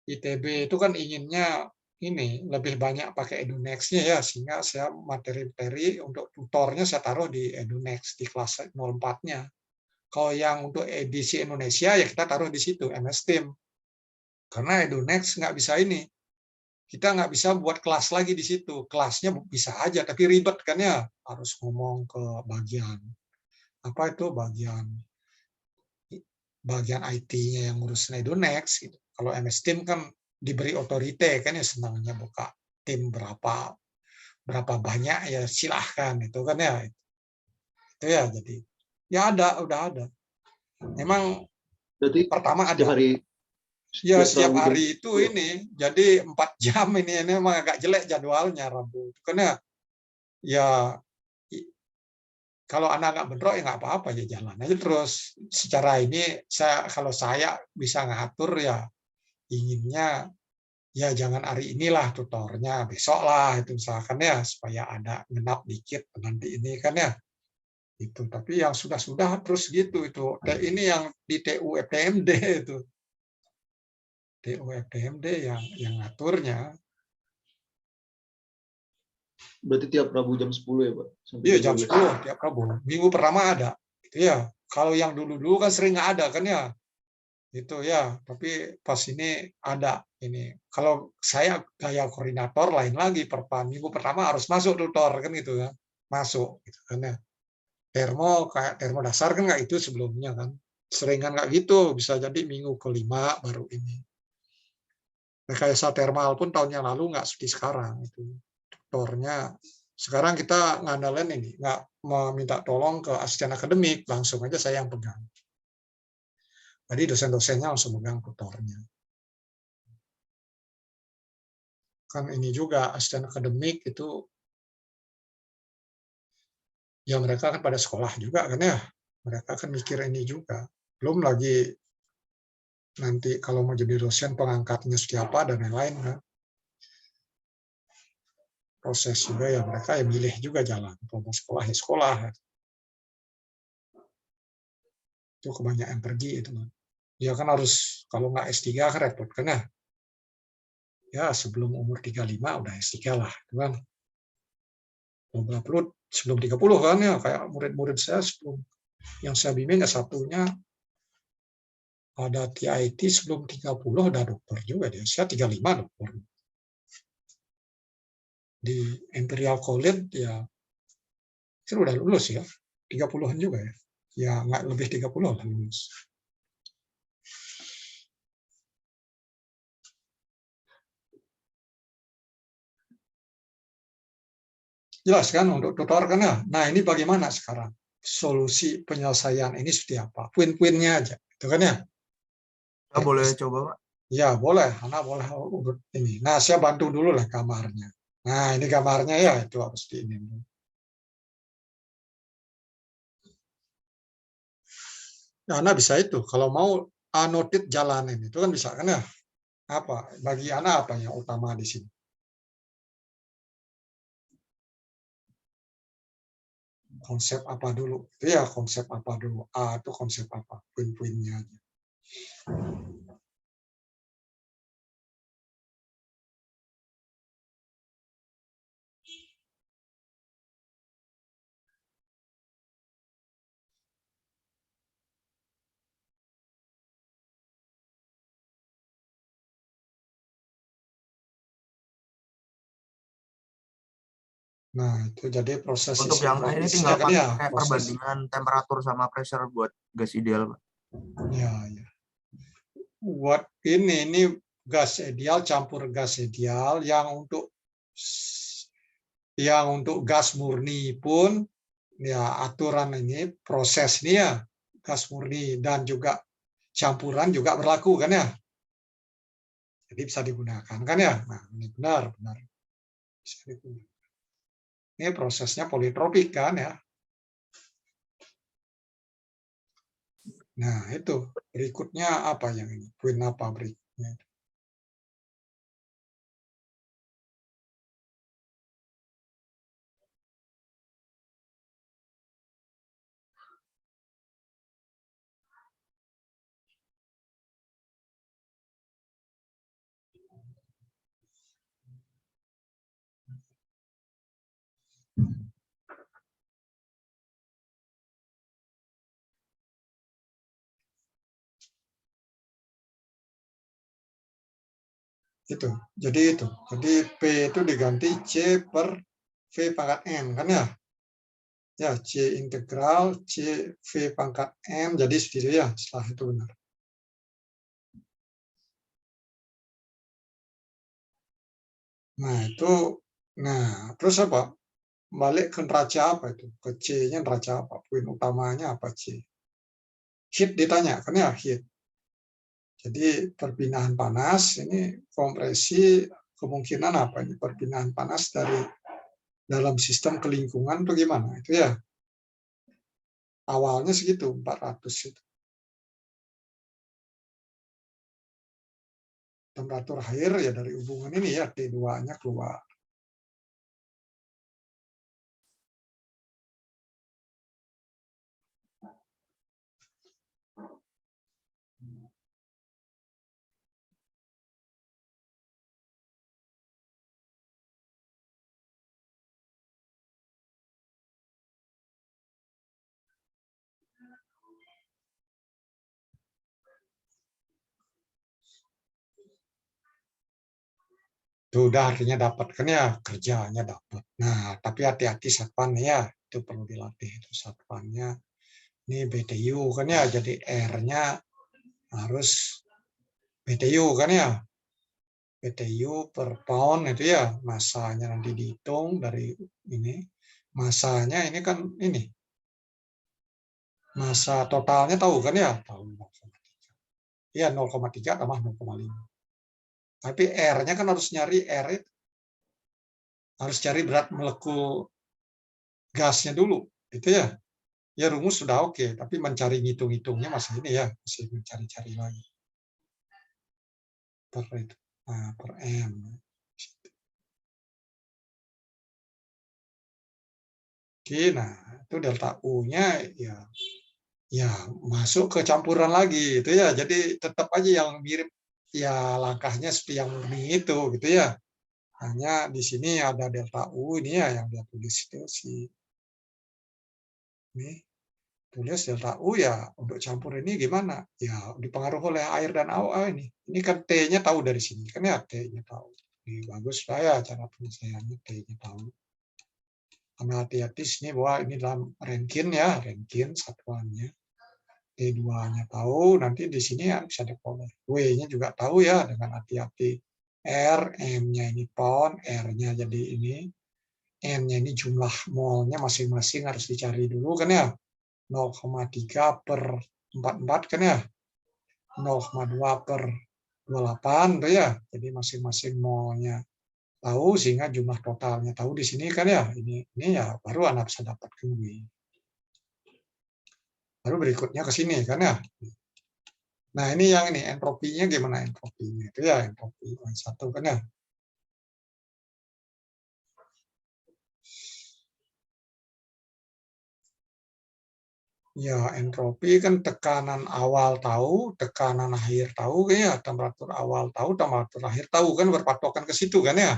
ITB itu kan inginnya ini lebih banyak pakai EduNext-nya ya, sehingga saya materi-materi untuk tutornya saya taruh di EduNext di kelas 04-nya. Kalau yang untuk edisi Indonesia ya kita taruh di situ MS Team. Karena EduNext nggak bisa ini. Kita nggak bisa buat kelas lagi di situ. Kelasnya bisa aja, tapi ribet kan ya. Harus ngomong ke bagian apa itu bagian IT-nya yang ngurusin EduNext. Gitu. Kalau MS Team kan diberi otorite kan ya senangnya buka tim berapa banyak ya silahkan itu kan ya itu ya jadi ya udah ada. Memang Berarti pertama setiap ada. hari Ya setiap setiap Rabu jam hari itu 10. ini jadi 4 jam ini memang agak jelek jadwalnya Rabu. Karena ya kalau anak nggak bentrok ya nggak apa-apa ya jalan aja terus. Secara ini kalau saya bisa ngatur ya inginnya ya jangan hari inilah tutornya, besok lah itu misalkan ya supaya ada genap dikit nanti ini kan ya itu. Tapi yang sudah terus gitu itu. Ini yang di TU FTMD itu. TU FTMD yang ngaturnya. Berarti tiap Rabu jam 10 ya, Pak? Sampai Iya jam jam 12. 10 tiap Rabu. Minggu pertama ada. Itu ya. Kalau yang dulu-dulu kan sering nggak ada kan ya. Itu ya. Tapi pas ini ada ini. Kalau saya gaya koordinator lain lagi. Minggu pertama harus masuk tutor kan gitu kan. masuk gitu kan ya. Termo kayak termo dasar kan nggak itu sebelumnya kan. Seringan nggak gitu, bisa jadi minggu kelima baru ini. Rekayasa thermal pun tahun yang lalu nggak seperti sekarang itu. Tutornya sekarang kita ngandalin ini, nggak meminta tolong ke asisten akademik, langsung aja saya yang pegang. Jadi dosen-dosennya langsung pegang tutornya. Kan ini juga asisten akademik itu ya mereka kan pada sekolah juga kan ya. Mereka kan mikir ini juga. Belum lagi nanti kalau mau jadi dosen pengangkatnya siapa dan lain-lain kan. Proses juga ya mereka yang milih juga jalan. Kalau mau sekolah ya sekolah. Itu kebanyakan pergi itu. Dia kan harus kalau nggak S3 kan repot kan ya. Ya sebelum umur 35 udah S3 lah. Itu kan. Kalau perlu sebelum 30 kan ya kayak murid-murid saya sebelum yang saya bimbing S1-nya ada TIT sebelum 30 udah dokter juga dia. Saya 35 dokter. Di Imperial College ya kan udah lulus ya. 30-an juga ya. Ya nggak lebih 30 lah lulus. Jelas kan untuk tutor kan ya. Nah ini bagaimana sekarang? Solusi penyelesaian ini seperti apa? Poin-poinnya aja. Itu kan ya. Ya, boleh coba, Pak. Ya boleh, anak boleh urut ini. Nah saya bantu dulu lah kamarnya. Nah ini kamarnya ya itu harus di ini. Nah, anak bisa itu. Kalau mau annotate jalanin itu kan bisa kan ya. Apa bagi anak apa yang utama di sini? Konsep apa dulu? Itu ya konsep apa dulu? A itu konsep apa? Poin-poinnya aja. Nah, itu jadi proses Untuk yang ini sismografisnya tinggal kan ya, pakai proses. perbandingan temperatur sama pressure buat gas ideal, Pak. Ya, ya. Buat ini gas ideal campur gas ideal yang untuk gas murni pun ya aturan ini prosesnya ya, gas murni dan juga campuran juga berlaku kan ya. Jadi bisa digunakan kan ya. Nah, ini benar benar bisa digunakan. Ini prosesnya politropik kan ya. Nah, itu berikutnya apa yang ini? Poin apa berikutnya? Itu. Jadi itu. Jadi P itu diganti C per V pangkat N kan ya? Ya, C integral C V pangkat N jadi seperti itu ya. Setelah itu benar. Nah, itu nah, terus apa? Balik ke neraca apa itu? Ke C-nya neraca apa? Poin utamanya apa C? Heat ditanya kan ya, heat. Jadi perpindahan panas ini kompresi kemungkinan apa ini perpindahan panas dari dalam sistem kelingkungan itu gimana? Itu ya. Awalnya segitu 400 itu. Temperatur air ya dari hubungan ini ya T2-nya keluar. Itu udah artinya dapat kan ya, kerjanya dapat. Nah, tapi hati-hati satpan ya, itu perlu dilatih itu satpannya. Ini BTU kan ya, jadi R-nya harus BTU kan ya. BTU per pound itu ya, masanya nanti dihitung dari ini. Masanya ini kan ini. Masa totalnya tahu kan ya? Tahu 0,3. Iya, 0,3 tambah 0,5. Tapi R-nya kan harus nyari R itu. Harus cari berat molekul gasnya dulu, gitu ya. Ya rumus sudah oke, tapi mencari ngitung-ngitungnya masih ini ya, masih mencari-cari lagi. Per itu, nah, per M. Oke, nah itu delta U-nya ya masuk ke campuran lagi, itu ya. Jadi tetap aja yang mirip ya langkahnya seperti yang murni itu, gitu ya. Hanya di sini ada delta U ini ya yang dia tulis itu si ini. Tulis delta U ya untuk campur ini gimana? Ya dipengaruhi oleh air dan AOA ini. Ini kan T-nya tahu dari sini kan ya T-nya tahu. Ini bagus saya cara penyelesaiannya T-nya tahu. Karena hati-hati sini bahwa ini dalam Rankine ya, Rankine satuannya. T2-nya tahu, nanti di sini ya bisa diperoleh. W-nya juga tahu ya dengan hati-hati. R, M-nya ini pound, R-nya jadi ini. N-nya ini jumlah molnya masing-masing harus dicari dulu kan ya. 0,3 per 44 kan ya, 0,2 per 28 tuh ya, jadi masing-masing molnya tahu sehingga jumlah totalnya tahu di sini kan ya, ini ya baru Anda bisa dapat QW. Baru berikutnya ke sini kan ya. Nah ini yang ini entropinya gimana entropinya itu ya entropi satu kan ya. Ya, entropi kan tekanan awal tahu, tekanan akhir tahu ya, temperatur awal tahu, temperatur akhir tahu kan berpatokan ke situ kan ya.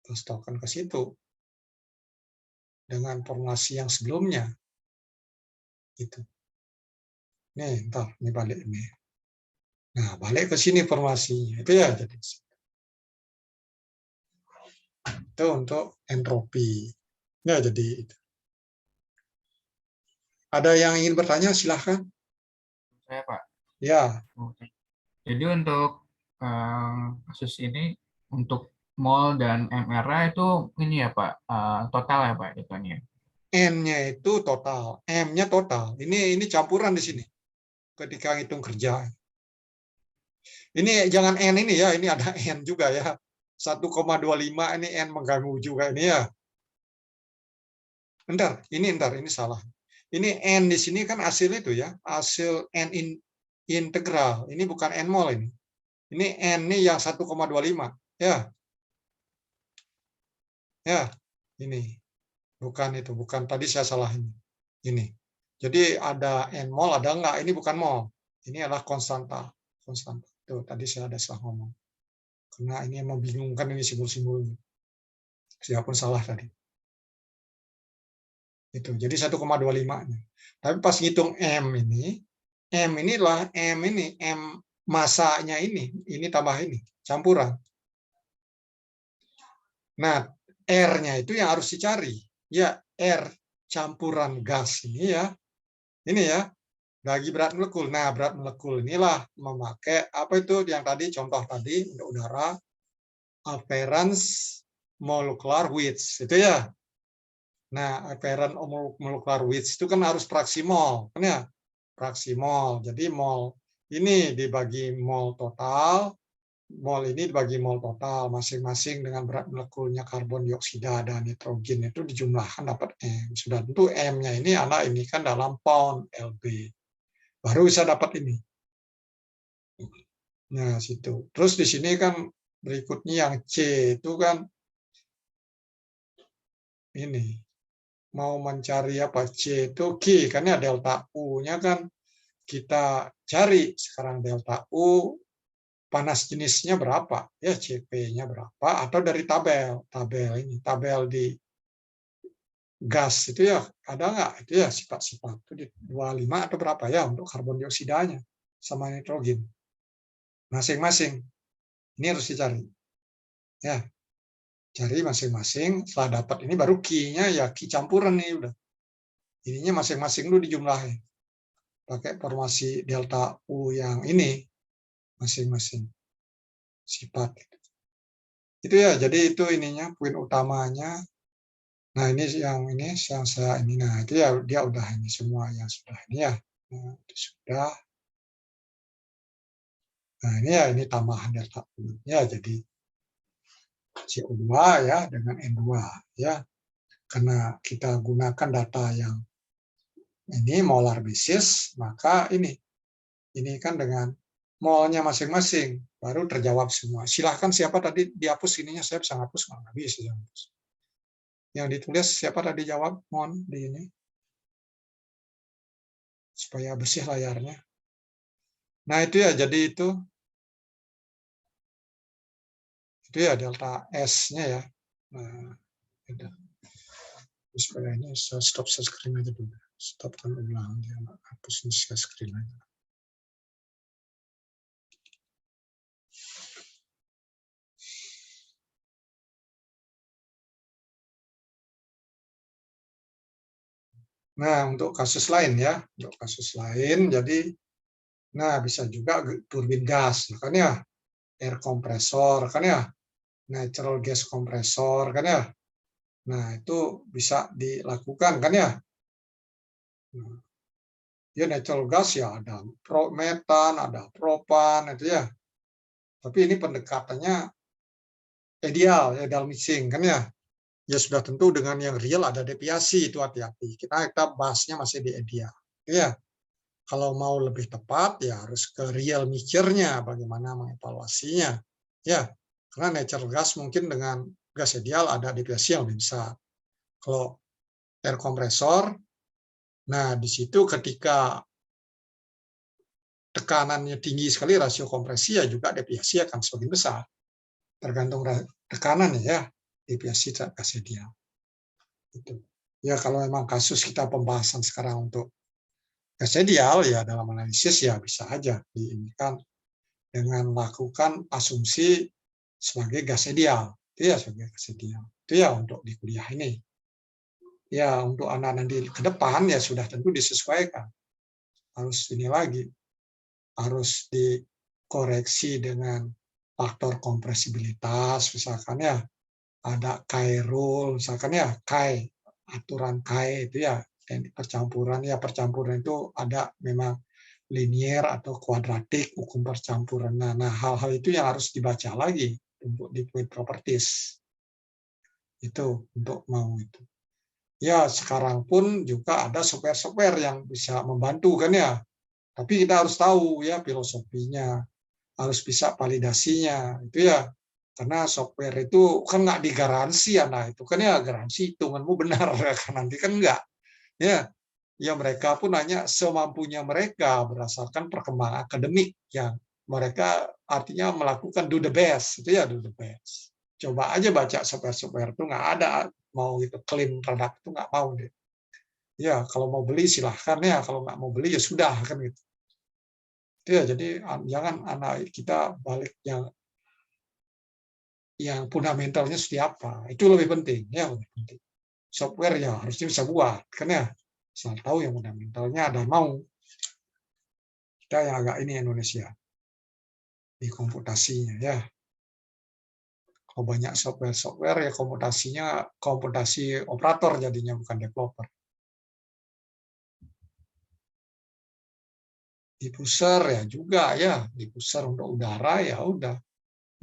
Patokan ke situ dengan formulasi yang sebelumnya. Gitu. Nih, ntar ini balik ini. Nah, balik ke sini formulasinya. Itu ya jadi itu untuk entropi. Ya, jadi itu. Ada yang ingin bertanya silahkan. Saya Pak. Ya. Oke. Jadi untuk kasus ini untuk mol dan MR itu ini ya Pak total ya Pak itu ya. N-nya itu total, M-nya total. Ini campuran di sini. Ketika hitung kerja. Ini jangan N ini ya, ini ada N juga ya. 1,25 ini N mengganggu juga ini ya. Bentar, ini salah. Ini N di sini kan hasil itu ya, hasil N integral. Ini bukan N mol ini. Ini N ini yang 1,25 ya. Ya, ini. Bukan itu, bukan tadi saya salah ini. Ini. Jadi ada N mol ada enggak? Ini bukan mol. Ini adalah konstanta. Konstanta. Tuh, tadi saya ada salah ngomong. Karena ini membingungkan ini simbol-simbolnya. Siapun salah tadi. Itu. Jadi 1,25-nya. Tapi pas ngitung M inilah M ini, M masanya ini tambah ini, campuran. Nah, R-nya itu yang harus dicari. Ya, R campuran gas ini ya. Ini ya, bagi berat molekul. Nah, berat molekul inilah memakai apa itu yang tadi contoh tadi untuk udara appearance molecular weights itu ya. Nah, apparent molecular weights itu kan harus fraksi mol, kan ya? Fraksi mol. Jadi mol ini dibagi mol total, mol ini dibagi mol total masing-masing dengan berat molekulnya karbon dioksida dan nitrogen itu dijumlahkan dapat M. Sudah tentu M-nya ini anak ini kan dalam pound LB. Baru bisa dapat ini. Nah, situ. Terus di sini kan berikutnya yang C itu kan ini. Mau mencari apa C itu Q kan ya delta U-nya kan kita cari sekarang delta U panas jenisnya berapa ya CP-nya berapa atau dari tabel tabel di gas itu ya ada nggak itu ya sifat-sifat itu di 25 atau berapa ya untuk karbon dioksidanya sama nitrogen masing-masing ini harus dicari Ya, cari masing-masing. Setelah dapat ini baru key-nya ya key campuran nih udah. Ininya masing-masing dulu dijumlahin. Pakai formasi delta U yang ini masing-masing sifat. Itu ya, jadi itu ininya poin utamanya. Nah, ini yang saya ini. Nah, itu ya dia udah ini semua yang sudah ini ya. Nah, itu sudah. Nah, ini ya ini tambahan delta U. Ya, jadi CO2 ya dengan N2 ya. Karena kita gunakan data yang ini molar basis, maka ini kan dengan molnya masing-masing baru terjawab semua. Silahkan siapa tadi dihapus ininya, saya bisa hapus nggak bisa. Yang ditulis siapa tadi jawab, mohon di ini supaya bersih layarnya. Nah itu ya, jadi itu ya delta S-nya ya. Nah, supaya ini saya stop share screen aja dulu. Stopkan ulang, dia hapus share screen aja. Nah, untuk kasus lain ya, jadi nah bisa juga turbin gas, kan ya, air kompresor, kan ya, natural gas kompresor, kan ya. Nah, itu bisa dilakukan, kan ya. Nah, ya natural gas ya ada metan, ada propan, itu ya. Tapi ini pendekatannya ideal mixing, kan ya. Ya sudah tentu dengan yang real ada deviasi, itu hati-hati. Kita bahasnya masih di ideal. Ya, kalau mau lebih tepat ya harus ke real mixture-nya, bagaimana mengevaluasinya. Ya, karena natural gas mungkin dengan gas ideal ada deviasi yang lebih besar. Kalau air kompresor, nah di situ ketika tekanannya tinggi sekali, rasio kompresi ya juga deviasi akan semakin besar. Tergantung tekanannya ya, deviasi gas ideal. Itu. Ya kalau memang kasus kita pembahasan sekarang untuk gas ideal ya dalam analisis ya bisa aja diinikan dengan melakukan asumsi sebagai gas ideal. Itu ya sebagai gas ideal. Itu ya untuk di kuliah ini. Ya untuk anak-anak di ke depan ya sudah tentu disesuaikan. Harus ini lagi. Harus dikoreksi dengan faktor kompresibilitas misalkan ya. Ada Kai rule misalkan ya, Kai aturan Kai itu ya percampuran itu ada memang linier atau kuadratik hukum percampuran. Nah, hal-hal itu yang harus dibaca lagi untuk di fluid properties. Itu untuk mau itu. Ya, sekarang pun juga ada software-software yang bisa membantu kan ya. Tapi kita harus tahu ya filosofinya, harus bisa validasinya. Itu ya. Karena software itu kan nggak digaransi ya, nah itu kan ya garansi hitunganmu benar kan nanti kan enggak. Ya mereka pun hanya semampunya mereka berdasarkan perkembangan akademik yang mereka artinya melakukan do the best, itu ya do the best. Coba aja baca software-software itu nggak ada mau gitu klaim produk itu nggak mau deh. Ya kalau mau beli silahkan ya, kalau nggak mau beli ya sudah kan gitu. Itu ya jadi jangan anak kita balik yang fundamentalnya seperti apa, itu lebih penting ya, lebih penting. Software ya harusnya bisa buat kan ya, asal tahu yang fundamentalnya dan mau. Kita yang agak ini Indonesia di komputasinya ya. Kalau banyak software ya komputasi operator jadinya bukan developer. Diffuser ya juga ya, diffuser untuk udara ya udah.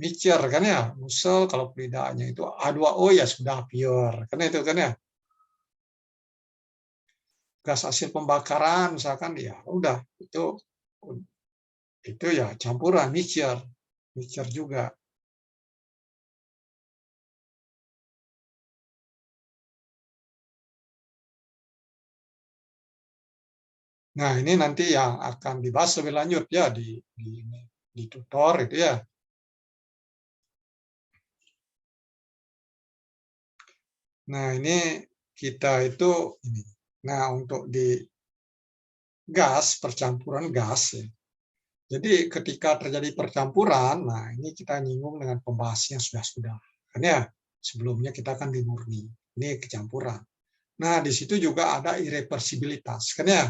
Mixer kan ya, musel kalau perbedaannya itu H2O ya sudah pure, kan itu kan ya. Gas hasil pembakaran misalkan ya udah itu ya campuran mixer juga. Nah ini nanti yang akan dibahas lebih lanjut ya di tutor itu ya. Nah ini kita itu ini. Nah untuk di gas percampuran gas ya. Jadi ketika terjadi percampuran, nah ini kita nyinggung dengan pembahasan yang sudah Kan ya, sebelumnya kita kan di murni. Ini kecampuran. Nah, di situ juga ada irreversibilitas. Kan ya?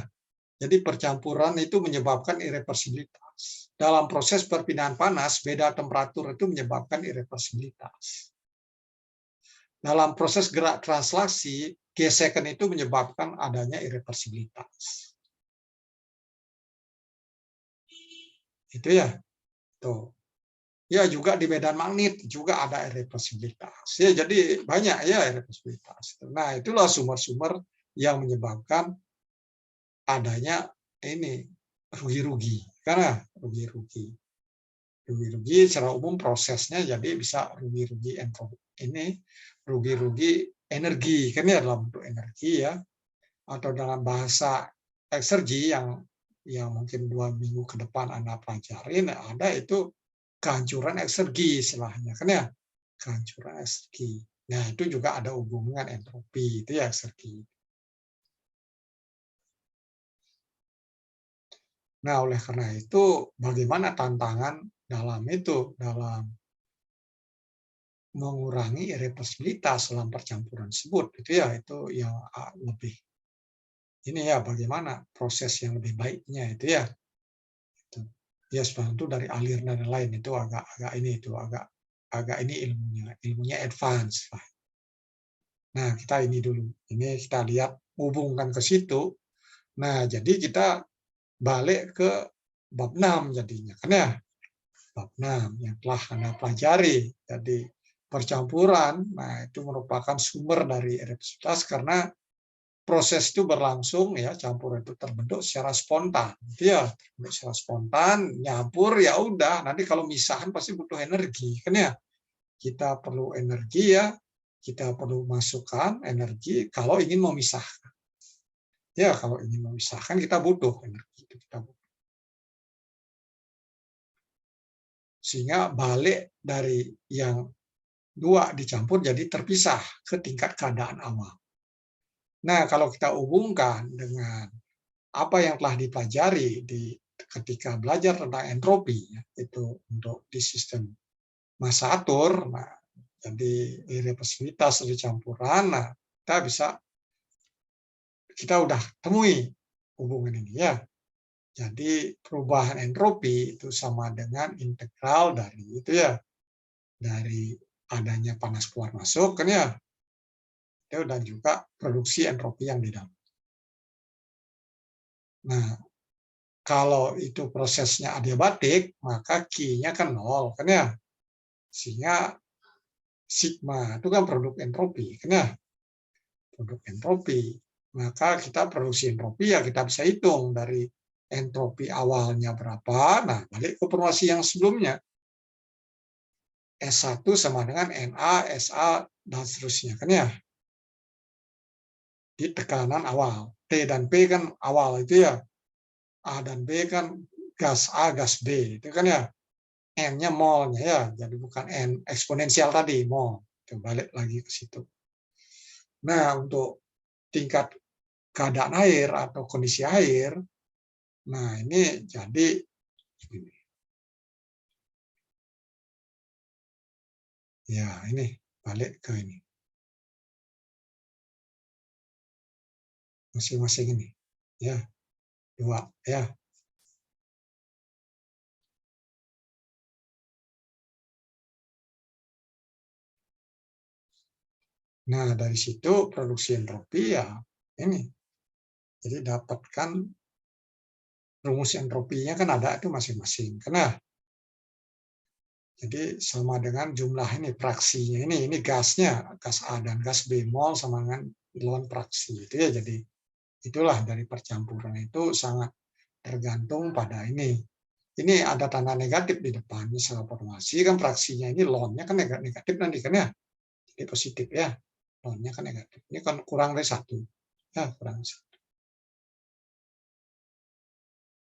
Jadi percampuran itu menyebabkan irreversibilitas. Dalam proses perpindahan panas, beda temperatur itu menyebabkan irreversibilitas. Dalam proses gerak translasi, gesekan itu menyebabkan adanya irreversibilitas. Itu ya. Tuh. Ya juga di medan magnet juga ada irreversibilitas. Ya jadi banyak ya irreversibilitas. Nah, itulah sumber-sumber yang menyebabkan adanya ini rugi-rugi. Karena rugi-rugi. Rugi-rugi secara umum prosesnya jadi bisa rugi-rugi ini rugi-rugi energi kan ya dalam bentuk energi ya, atau dalam bahasa eksergi yang mungkin 2 minggu ke depan Anda pelajarin ada itu kehancuran eksergi istilahnya kan ya, kehancuran eksergi. Nah, itu juga ada hubungan entropi itu ya eksergi. Nah, oleh karena itu bagaimana tantangan dalam mengurangi irreversibilitas dalam percampuran tersebut itu ya, itu yang lebih ini ya, bagaimana proses yang lebih baiknya itu ya. Ya sebenarnya itu dari aliran dan lain itu agak ini ilmunya advance lah. Nah, kita ini dulu. Ini kita lihat hubungkan ke situ. Nah, jadi kita balik ke bab 6 jadinya kan ya. Bab 6 yang telah Anda pelajari. Jadi percampuran, nah itu merupakan sumber dari irreversibilitas karena proses itu berlangsung ya, campuran itu terbentuk secara spontan. Ya, terbentuk secara spontan, nyampur ya udah, nanti kalau misahan pasti butuh energi kan ya. Kita perlu energi ya, kita perlu masukkan energi kalau ingin memisahkan. Ya, kalau ingin memisahkan kita butuh energi, kita butuh. Sehingga balik dari yang dua dicampur jadi terpisah ke tingkat keadaan awal. Nah, kalau kita hubungkan dengan apa yang telah dipelajari ketika belajar tentang entropi, itu untuk di sistem massa atur, nah, jadi irreversibilitas dari campuran, nah, kita udah temui hubungan ini ya. Jadi perubahan entropi itu sama dengan integral dari itu ya, dari adanya panas keluar masuk kan ya, dan juga produksi entropi yang di dalam. Nah, kalau itu prosesnya adiabatik, maka Q-nya kan 0 kan ya, sehingga sigma itu kan produk entropi kan ya, produk entropi. Maka kita produksi entropi ya kita bisa hitung dari entropi awalnya berapa, nah balik ke formulasi yang sebelumnya. S1 sama dengan Na, Sa, dan seterusnya kan ya. Di tekanan awal. T dan P kan awal itu ya. A dan B kan gas A, gas B. Itu kan ya. N-nya molnya ya. Jadi bukan N eksponensial tadi, mol. Itu balik lagi ke situ. Nah, untuk tingkat keadaan air atau kondisi air, nah ini jadi ya ini balik ke ini masing-masing ini ya, dua ya. Nah, dari situ produksi entropi ya ini. Jadi dapatkan rumus entropinya kan ada itu masing-masing. Karena jadi sama dengan jumlah ini fraksinya ini gasnya, gas A dan gas B mol sama dengan ion fraksi itu ya. Jadi itulah dari percampuran itu sangat tergantung pada ini. Ini ada tanda negatif di depan, misalnya formasi kan fraksinya ini lon-nya kan negatif nanti kan ya. Jadi positif ya. Lon-nya kan negatif. Ini kan kurang dari 1. Ya, kurang 1.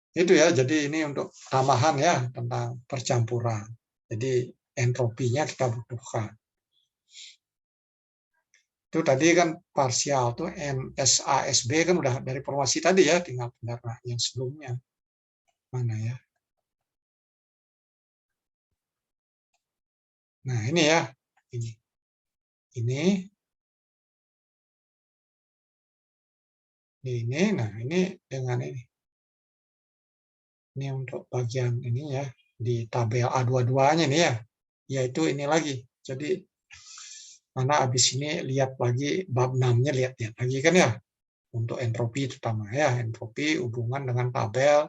Itu ya, jadi ini untuk tambahan ya tentang percampuran. Jadi entropinya kita butuhkan. Itu tadi kan parsial tuh NSASB kan udah dari formasi tadi ya, tinggal pindah yang sebelumnya. Mana ya? Nah, ini ya. Ini. ini. Nah ini dengan ini. Ini untuk bagian ini ya, di tabel A22-nya nih ya, yaitu ini lagi. Jadi, mana habis ini lihat lagi, bab 6-nya lihat-lihat lagi kan ya, untuk entropi terutama ya, entropi hubungan dengan tabel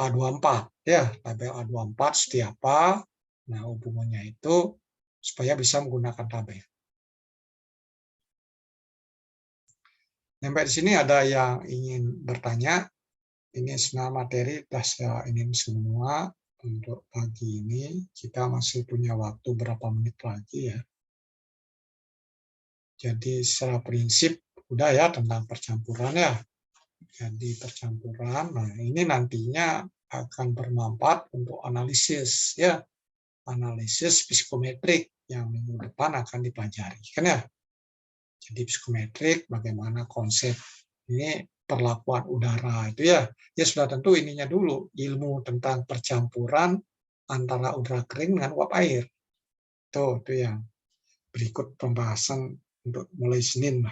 A24 ya, tabel A24 seperti apa, nah hubungannya itu supaya bisa menggunakan tabel. Sampai di sini ada yang ingin bertanya? Ini semua materi sudah saya ingin semua untuk pagi ini. Kita masih punya waktu berapa menit lagi ya. Jadi secara prinsip udah ya tentang percampuran ya. Jadi percampuran, nah ini nantinya akan bermanfaat untuk analisis ya. Analisis psikometrik yang minggu depan akan dipelajari kan ya. Jadi psikometrik bagaimana konsep ini perlakuan udara itu ya. Ya sudah tentu ininya dulu, ilmu tentang percampuran antara udara kering dengan uap air. Itu yang berikut pembahasan untuk mulai Senin.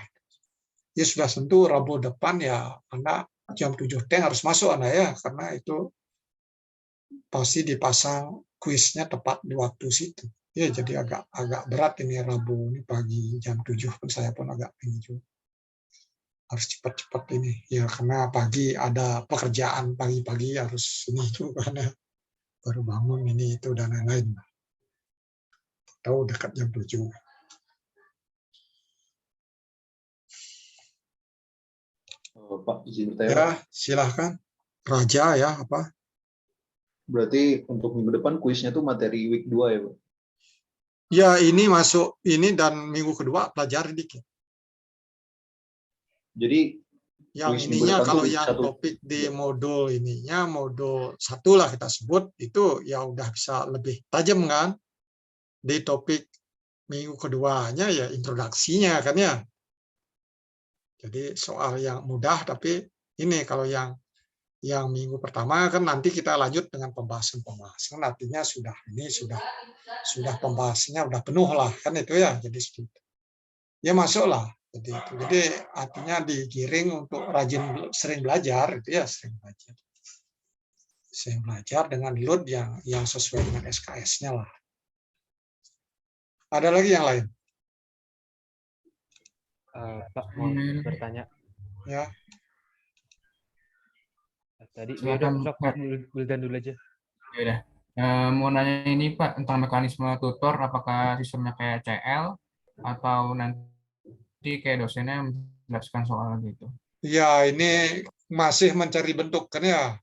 Ya sudah tentu Rabu depan ya Anda jam 7 harus masuk Anda ya, karena itu pasti dipasang kuisnya tepat di waktu situ. Ya jadi agak berat ini Rabu ini pagi jam 7 pun saya pun agak ini juga. Harus cepat-cepat ini ya karena pagi ada pekerjaan pagi-pagi harus ini itu karena baru bangun ini itu dan lain-lain. Tahu dekat jam 7. Pak, izin bertanya. Ya, silahkan. Raja ya apa? Berarti untuk minggu depan kuisnya tuh materi week 2 ya, Pak? Ya, ini masuk ini dan minggu kedua pelajari dikit. Jadi yang kuis ininya kalau yang satu. topik di modul ininya modul 1 lah kita sebut itu ya udah bisa lebih tajam kan. Di topik minggu keduanya ya introduksinya kan ya. Jadi soal yang mudah tapi ini kalau yang minggu pertama kan nanti kita lanjut dengan pembahasan artinya sudah pembahasannya udah penuh lah kan itu ya. Jadi ya masuklah. Jadi artinya digiring untuk rajin sering belajar itu ya sering belajar dengan load yang sesuai dengan SKS-nya lah. Ada lagi yang lain? Pak mau bertanya. Ya. Tadi Silakan, udah Pak Wildan dulu aja. Ya udah. Mau nanya ini Pak tentang mekanisme tutor, apakah sistemnya kayak CL atau nanti kayak dosennya menjelaskan soal gitu? Ya ini masih mencari bentuk kan ya.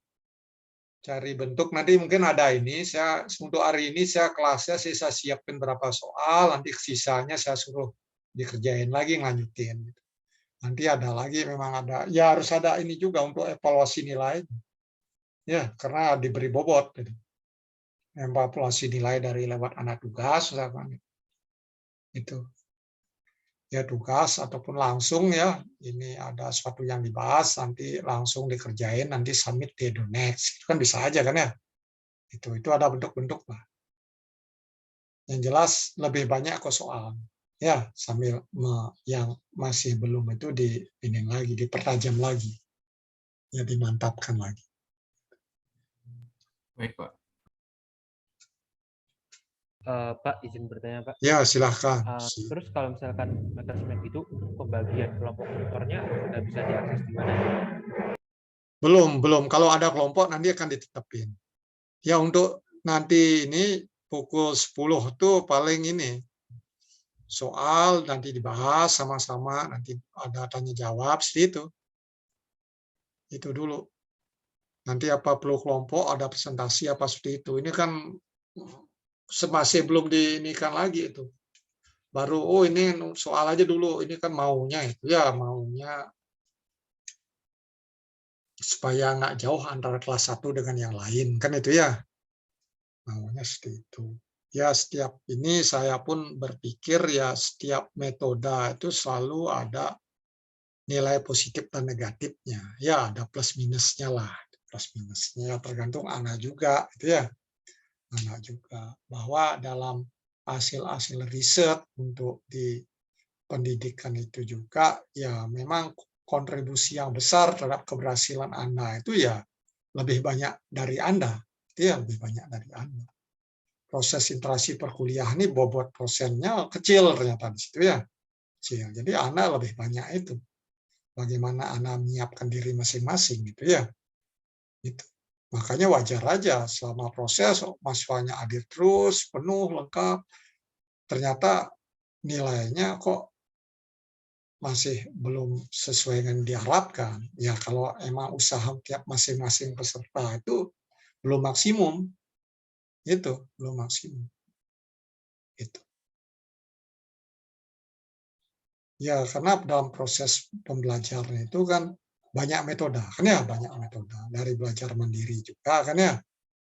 Cari bentuk nanti mungkin ada ini saya untuk hari ini kelasnya saya siapin berapa soal nanti sisanya saya suruh dikerjain lagi ngelanjutin. Nanti ada lagi memang ada ya harus ada ini juga untuk evaluasi nilai ya karena diberi bobot gitu. Evaluasi nilai dari lewat anak tugas misalkan itu ya tugas ataupun langsung ya ini ada sesuatu yang dibahas nanti langsung dikerjain nanti submit di Edonex itu kan bisa aja kan ya itu ada bentuk-bentuk lah yang jelas lebih banyak kok soal ya sambil yang masih belum itu dipertajam lagi ya dimantapkan lagi. Baik Pak. Pak izin bertanya Pak. Ya silahkan. Terus kalau misalkan attachment itu pembagian kelompok tutornya udah bisa diakses di mana? Belum. Kalau ada kelompok nanti akan ditetapin. Ya untuk nanti ini pukul 10 tuh paling ini soal nanti dibahas sama-sama nanti ada tanya jawab seperti itu. Itu dulu. Nanti apa perlu kelompok ada presentasi apa seperti itu. Ini kan masih belum diinikan lagi itu. Baru ini soal aja dulu. Ini kan maunya itu ya maunya supaya nggak jauh antara kelas 1 dengan yang lain kan itu ya. Maunya seperti itu. Ya setiap ini saya pun berpikir ya setiap metode itu selalu ada nilai positif dan negatifnya. Ya ada plus minusnya lah. Plus minusnya tergantung anak juga itu ya. Anak juga bahwa dalam hasil-hasil riset untuk di pendidikan itu juga, ya memang kontribusi yang besar terhadap keberhasilan Anda itu ya lebih banyak dari Anda. Itu ya lebih banyak dari Anda. Proses interaksi perkuliahan ini bobot prosennya kecil ternyata di situ ya. Kecil. Jadi Anda lebih banyak itu. Bagaimana Anda menyiapkan diri masing-masing gitu ya. Gitu. Makanya wajar aja selama proses mahasiswanya hadir terus, penuh, lengkap. Ternyata nilainya kok masih belum sesuai dengan diharapkan. Ya kalau emang usaha tiap masing-masing peserta itu belum maksimum, itu belum maksimum. Itu. Ya karena dalam proses pembelajaran itu kan banyak metode, kan ya banyak metode dari belajar mandiri juga kan ya,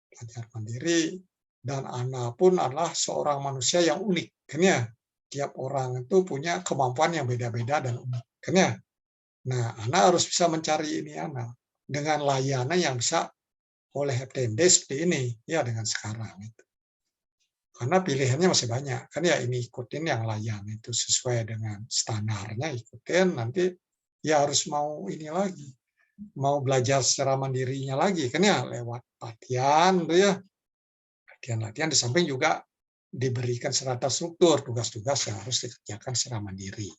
belajar mandiri dan Anda pun adalah seorang manusia yang unik kan ya. Tiap orang itu punya kemampuan yang beda-beda dan unik kan ya. Nah, Anda harus bisa mencari ini Anda dengan layanan yang bisa oleh FTMD seperti ini ya dengan sekarang itu. Karena pilihannya masih banyak kan ya, ini ikutin yang layanan itu sesuai dengan standarnya ikutin, nanti ya harus mau ini lagi, mau belajar secara mandirinya lagi kan ya lewat latihan tuh ya, latihan-latihan di samping juga diberikan secara terstruktur tugas-tugas yang harus dikerjakan secara mandiri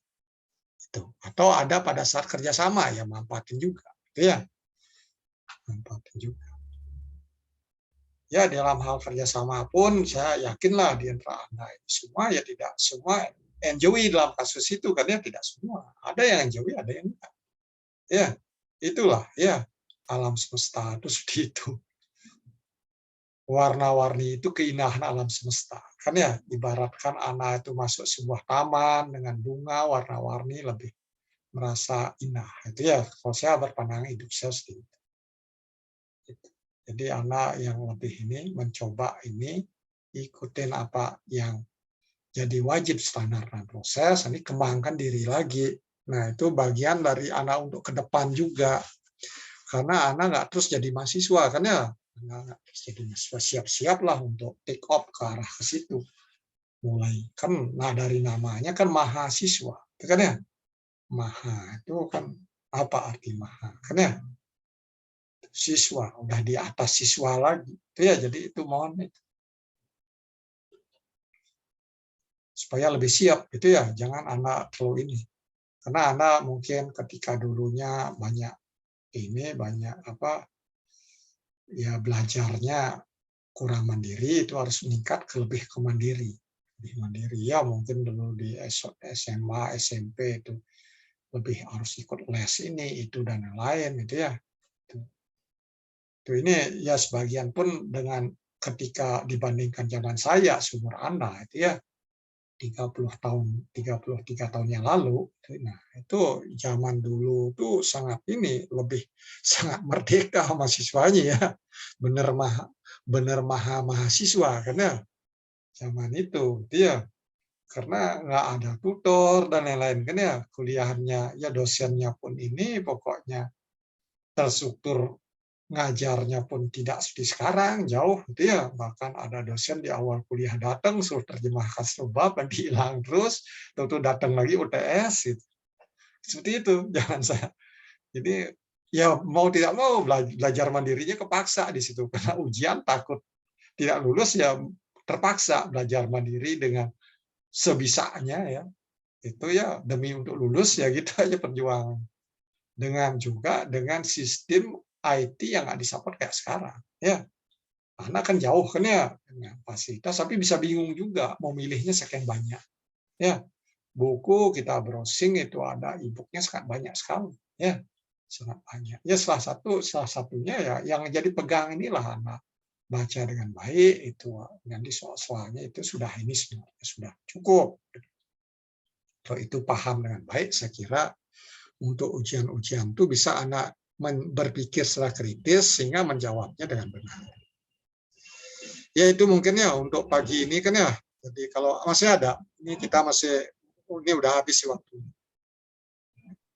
itu, atau ada pada saat kerjasama ya manfaatin juga gitu ya, manfaatin juga. Ya dalam hal kerjasama pun saya yakinlah di antara Anda ini semua ya tidak semua enjoy dalam kasus itu kan ya, tidak semua. Ada yang enjoy, ada yang enggak. Ya, itulah ya alam semesta itu seperti itu. Warna-warni itu keindahan alam semesta. Kan ya ibaratkan anak itu masuk sebuah taman dengan bunga warna-warni lebih merasa indah. Itu ya kalau saya berpandangan hidup saya seperti itu. Jadi anak yang lebih ini mencoba ini ikutin apa yang jadi wajib standar dan proses, ini kembangkan diri lagi. Nah itu bagian dari anak untuk ke depan juga. Karena anak nggak terus jadi mahasiswa kan ya, anak nggak terus jadi mahasiswa, siap-siaplah untuk take off ke arah ke situ. Mulai kan, nah dari namanya kan mahasiswa, itu kan ya, maha itu kan apa arti maha kan ya? Siswa, udah di atas siswa lagi. Itu ya, jadi itu mohon itu. Supaya lebih siap, itu ya, jangan anak terlalu ini. Karena anak mungkin ketika dulunya banyak ini, banyak apa, ya belajarnya kurang mandiri, itu harus meningkat ke lebih ke mandiri. Lebih mandiri, ya mungkin dulu di SMA, SMP itu lebih harus ikut les ini, itu, dan lain-lain, gitu ya. Ini ya sebagian pun dengan ketika dibandingkan zaman saya, seumur Anda itu ya 33 tahun yang lalu, nah itu zaman dulu tuh sangat ini lebih sangat merdeka mahasiswanya ya, bener maha mahasiswa karena zaman itu dia karena nggak ada tutor dan lain-lain kan ya, kuliahnya ya dosennya pun ini pokoknya terstruktur, ngajarnya pun tidak seperti sekarang, jauh gitu ya. Bahkan ada dosen di awal kuliah datang suruh terjemahkan sebab nanti hilang terus, tentu datang lagi UTS gitu. Seperti itu, jangan saya. Jadi ya mau tidak mau belajar mandirinya kepaksa di situ karena ujian takut tidak lulus ya terpaksa belajar mandiri dengan sebisanya ya. Itu ya demi untuk lulus ya gitu aja perjuangan. Dengan sistem IT yang nggak disupport kayak sekarang, ya. Anak kan jauh kan ya dengan fasilitas, tapi bisa bingung juga mau milihnya sekian banyak, ya. Buku kita browsing itu ada e-book-nya sangat banyak sekali, ya, sangat banyak. Ya salah satunya ya yang jadi pegang inilah anak baca dengan baik itu nanti soal-soalnya itu sudah ini sebenarnya sudah cukup. Kalau itu paham dengan baik, saya kira untuk ujian-ujian itu bisa anak berpikir secara kritis sehingga menjawabnya dengan benar. Ya itu mungkin ya untuk pagi ini kan ya. Jadi kalau masih ada, ini kita masih ini udah habis waktu.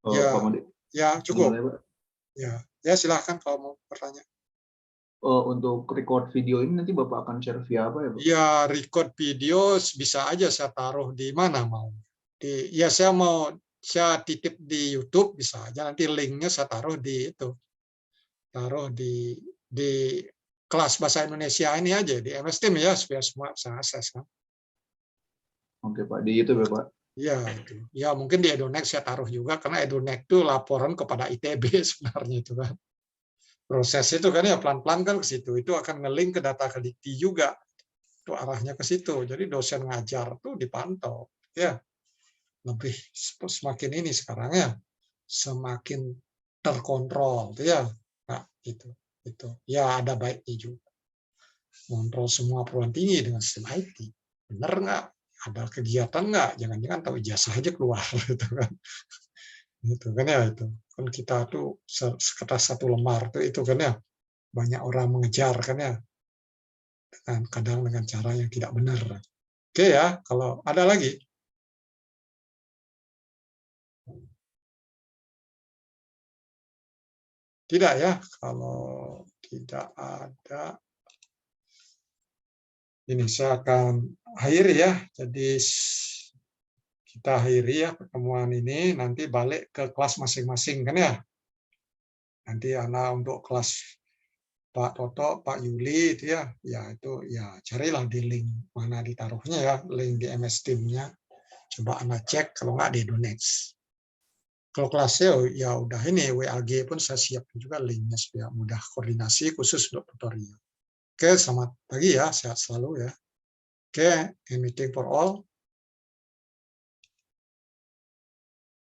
Ya, ya cukup. Ya, ya silahkan kalau mau bertanya. untuk record video ini nanti Bapak akan share via apa ya, Pak? Ya, record video bisa aja saya taruh di mana mau. Ya saya titip di YouTube bisa aja, nanti linknya saya taruh di itu. Taruh di kelas bahasa Indonesia ini aja di MS Team ya, supaya semua bisa akses kan. Oke Pak, di YouTube ya Pak? Ya, itu. Ya mungkin di Edunect saya taruh juga, karena Edunect itu laporan kepada ITB sebenarnya itu kan. Proses itu kan ya pelan-pelan kan ke situ, itu akan nge-link ke data Kedikti juga. Itu arahnya ke situ. Jadi dosen ngajar tuh dipantau. Ya, lebih semakin ini sekarang ya, semakin terkontrol ya. Nah, itu. Ya ada baiknya juga. Kontrol semua perguruan tinggi dengan sistem IT. Benar nggak? Ada kegiatan nggak? Jangan-jangan tahu ijazah aja keluar gitu kan. Itu kan ya itu. Kan kita tuh sekertas satu lembar tuh itu kan ya. Banyak orang mengejar kan ya. Kadang dengan cara yang tidak benar. Oke ya, kalau ada lagi. Tidak ya, kalau tidak ada. Ini saya akan akhiri ya. Jadi kita akhiri ya pertemuan ini. Nanti balik ke kelas masing-masing kan ya. Nanti anak untuk kelas Pak Toto, Pak Yuli itu ya itu ya carilah di link mana ditaruhnya ya, link di MS Team-nya. Coba Anda cek, kalau nggak di Edunect. Kalau kelasnya ya udah ini WAG pun saya siapkan juga linknya supaya mudah koordinasi khusus untuk tutorial. Oke, selamat pagi ya, sehat selalu ya. Oke, meeting for all.